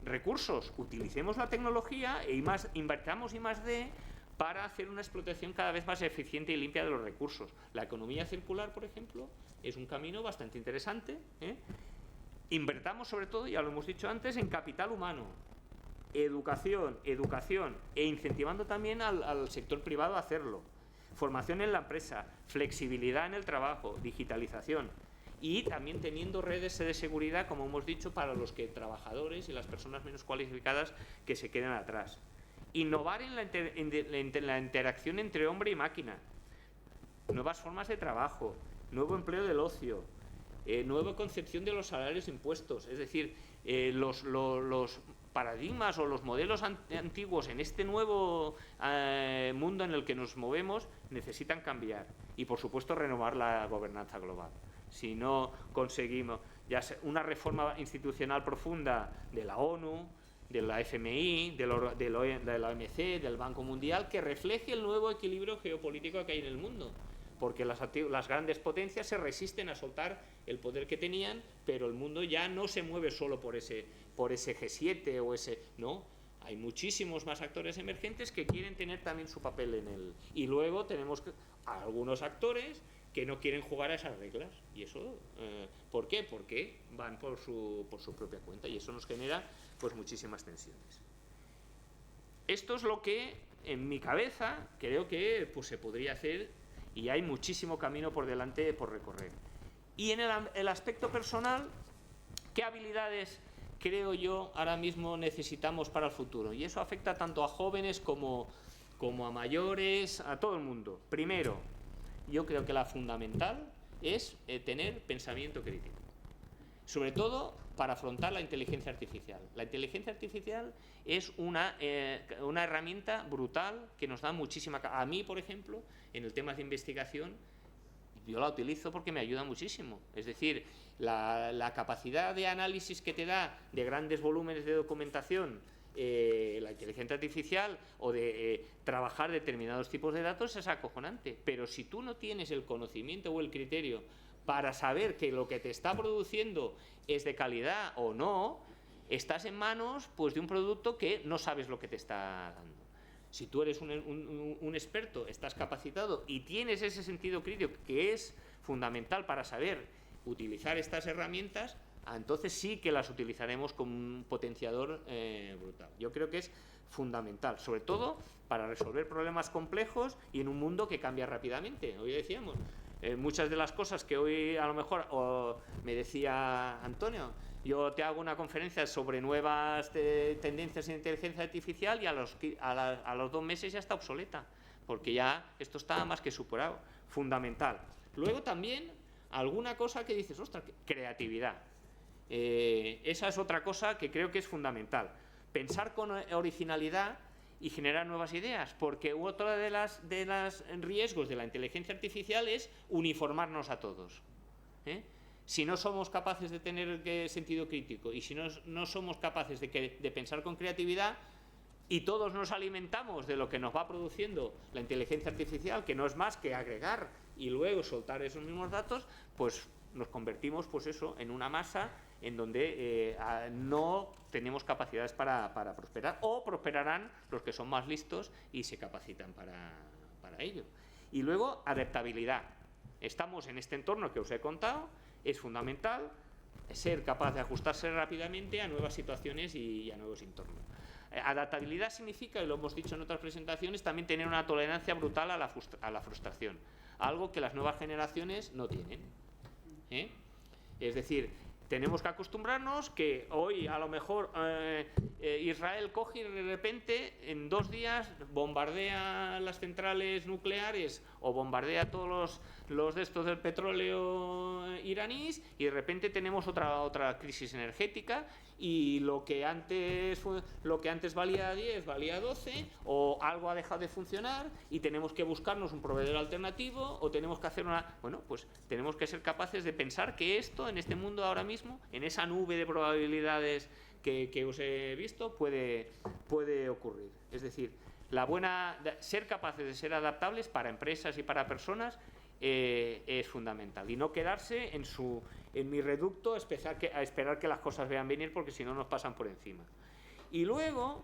Recursos, utilicemos la tecnología e invertamos I+D para hacer una explotación cada vez más eficiente y limpia de los recursos. La economía circular, por ejemplo, es un camino bastante interesante. Invertamos sobre todo, ya lo hemos dicho antes, en capital humano, educación, e incentivando también al sector privado a hacerlo. Formación en la empresa, flexibilidad en el trabajo, digitalización, y también teniendo redes de seguridad, como hemos dicho, para los trabajadores y las personas menos cualificadas que se quedan atrás. Innovar en la interacción entre hombre y máquina, nuevas formas de trabajo, nuevo empleo del ocio, nueva concepción de los salarios impuestos. Es decir, los paradigmas o los modelos antiguos en este nuevo mundo en el que nos movemos necesitan cambiar, y por supuesto renovar la gobernanza global. Si no conseguimos una reforma institucional profunda de la ONU, de la FMI, de la OMC, del Banco Mundial, que refleje el nuevo equilibrio geopolítico que hay en el mundo, porque las grandes potencias se resisten a soltar el poder que tenían, pero el mundo ya no se mueve solo por ese G7 o ese, no, hay muchísimos más actores emergentes que quieren tener también su papel en él. Y luego tenemos algunos actores que no quieren jugar a esas reglas, y eso, ¿por qué? Porque van por su propia cuenta, y eso nos genera pues muchísimas tensiones. Esto es lo que en mi cabeza creo que pues se podría hacer, y hay muchísimo camino por delante por recorrer. Y en el aspecto personal, ¿qué habilidades creo yo ahora mismo necesitamos para el futuro? Y eso afecta tanto a jóvenes como a mayores, a todo el mundo. Primero, yo creo que la fundamental es tener pensamiento crítico. sobre todo para afrontar la inteligencia artificial. La inteligencia artificial es una herramienta brutal que nos da muchísima... A mí, por ejemplo, en el tema de investigación, yo la utilizo porque me ayuda muchísimo. Es decir, la capacidad de análisis que te da de grandes volúmenes de documentación la inteligencia artificial o de trabajar determinados tipos de datos es acojonante. Pero si tú no tienes el conocimiento o el criterio para saber que lo que te está produciendo es de calidad o no, estás en manos pues, de un producto que no sabes lo que te está dando. Si tú eres un experto, estás capacitado y tienes ese sentido crítico que es fundamental para saber utilizar estas herramientas, entonces sí que las utilizaremos como un potenciador brutal. Yo creo que es fundamental, sobre todo para resolver problemas complejos y en un mundo que cambia rápidamente. Hoy decíamos, muchas de las cosas que hoy a lo mejor, me decía Antonio, yo te hago una conferencia sobre nuevas tendencias en inteligencia artificial y a los 2 meses ya está obsoleta, porque ya esto está más que superado. Fundamental. Luego también alguna cosa que dices, ostras, creatividad. Esa es otra cosa que creo que es fundamental. Pensar con originalidad y generar nuevas ideas, porque otro de los riesgos de la inteligencia artificial es uniformarnos a todos. Si no somos capaces de tener sentido crítico y si no somos capaces de pensar con creatividad y todos nos alimentamos de lo que nos va produciendo la inteligencia artificial, que no es más que agregar y luego soltar esos mismos datos, pues nos convertimos pues eso, en una masa en donde no tenemos capacidades para prosperar, o prosperarán los que son más listos y se capacitan para ello. Y luego, adaptabilidad. Estamos en este entorno que os he contado, es fundamental ser capaz de ajustarse rápidamente a nuevas situaciones y a nuevos entornos. Adaptabilidad significa, y lo hemos dicho en otras presentaciones, también tener una tolerancia brutal a la frustración, algo que las nuevas generaciones no tienen. Es decir, tenemos que acostumbrarnos que hoy a lo mejor Israel coge y de repente en 2 días bombardea las centrales nucleares o bombardea todos los de estos del petróleo iraníes y de repente tenemos otra crisis energética y lo que antes valía 10 valía 12 o algo ha dejado de funcionar y tenemos que buscarnos un proveedor alternativo o tenemos que hacer pues tenemos que ser capaces de pensar que esto en este mundo ahora mismo, en esa nube de probabilidades que os he visto, puede ocurrir. Es decir, ser capaces de ser adaptables para empresas y para personas es fundamental y no quedarse en mi reducto a esperar que las cosas vean venir, porque si no nos pasan por encima. Y luego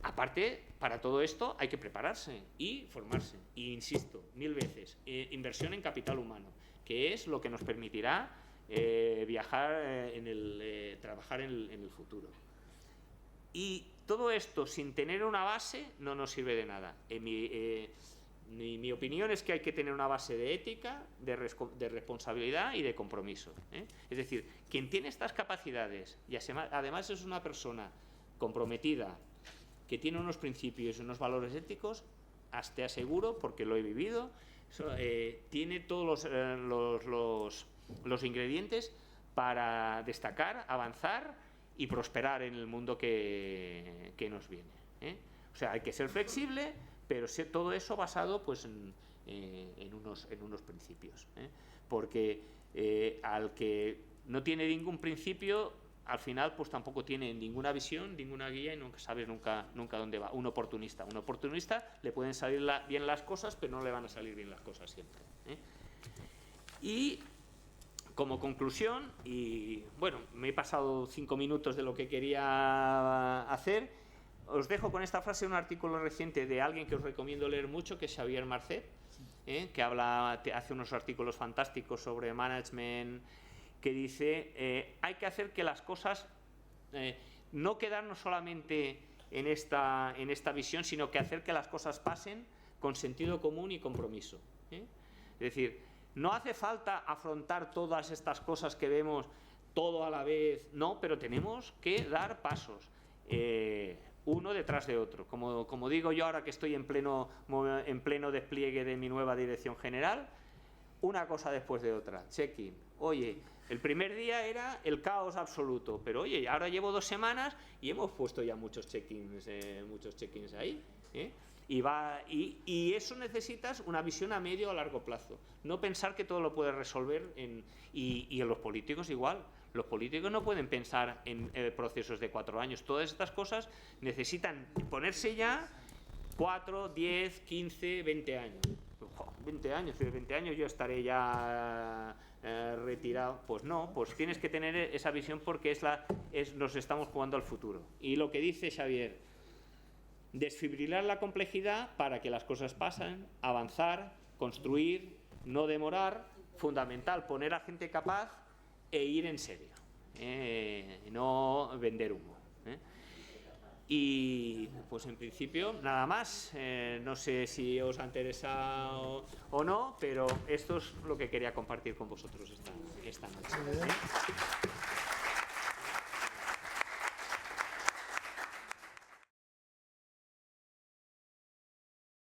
aparte, para todo esto hay que prepararse y formarse, y insisto 1000 veces, inversión en capital humano, que es lo que nos permitirá viajar trabajar en el futuro. Y todo esto sin tener una base no nos sirve de nada. Mi opinión es que hay que tener una base de ética, de responsabilidad y de compromiso. Es decir, quien tiene estas capacidades y además es una persona comprometida, que tiene unos principios y unos valores éticos, te aseguro, porque lo he vivido, tiene todos los ingredientes para destacar, avanzar y prosperar en el mundo que nos viene. O sea, hay que ser flexible, pero todo eso basado pues en unos principios, porque al que no tiene ningún principio, al final pues tampoco tiene ninguna visión, ninguna guía y nunca sabes nunca dónde va. Un oportunista le pueden salir bien las cosas, pero no le van a salir bien las cosas siempre. Y como conclusión, y bueno, me he pasado 5 minutos de lo que quería hacer. Os dejo con esta frase, un artículo reciente de alguien que os recomiendo leer mucho, que es Xavier Marcet, que hace unos artículos fantásticos sobre management, que dice, hay que hacer que las cosas, no quedarnos solamente en esta visión, sino que hacer que las cosas pasen con sentido común y compromiso. Es decir, no hace falta afrontar todas estas cosas que vemos todo a la vez, no, pero tenemos que dar pasos. Uno detrás de otro. Como digo yo ahora que estoy en pleno despliegue de mi nueva dirección general, una cosa después de otra. Check-in. Oye, El primer día era el caos absoluto, pero oye, ahora llevo 2 semanas y hemos puesto ya muchos check-ins ahí, ¿eh? Y eso necesitas una visión a medio o a largo plazo. No pensar que todo lo puedes resolver y en los políticos igual. Los políticos no pueden pensar en procesos de 4 años. Todas estas cosas necesitan ponerse ya 4, 10, 15, 20 años. 20 años yo estaré ya retirado. Pues no, pues tienes que tener esa visión porque nos estamos jugando al futuro. Y lo que dice Xavier, desfibrilar la complejidad para que las cosas pasen, avanzar, construir, no demorar, fundamental, poner a gente capaz e ir en serio, no vender humo. Y pues en principio nada más, no sé si os ha interesado o no, pero esto es lo que quería compartir con vosotros esta noche.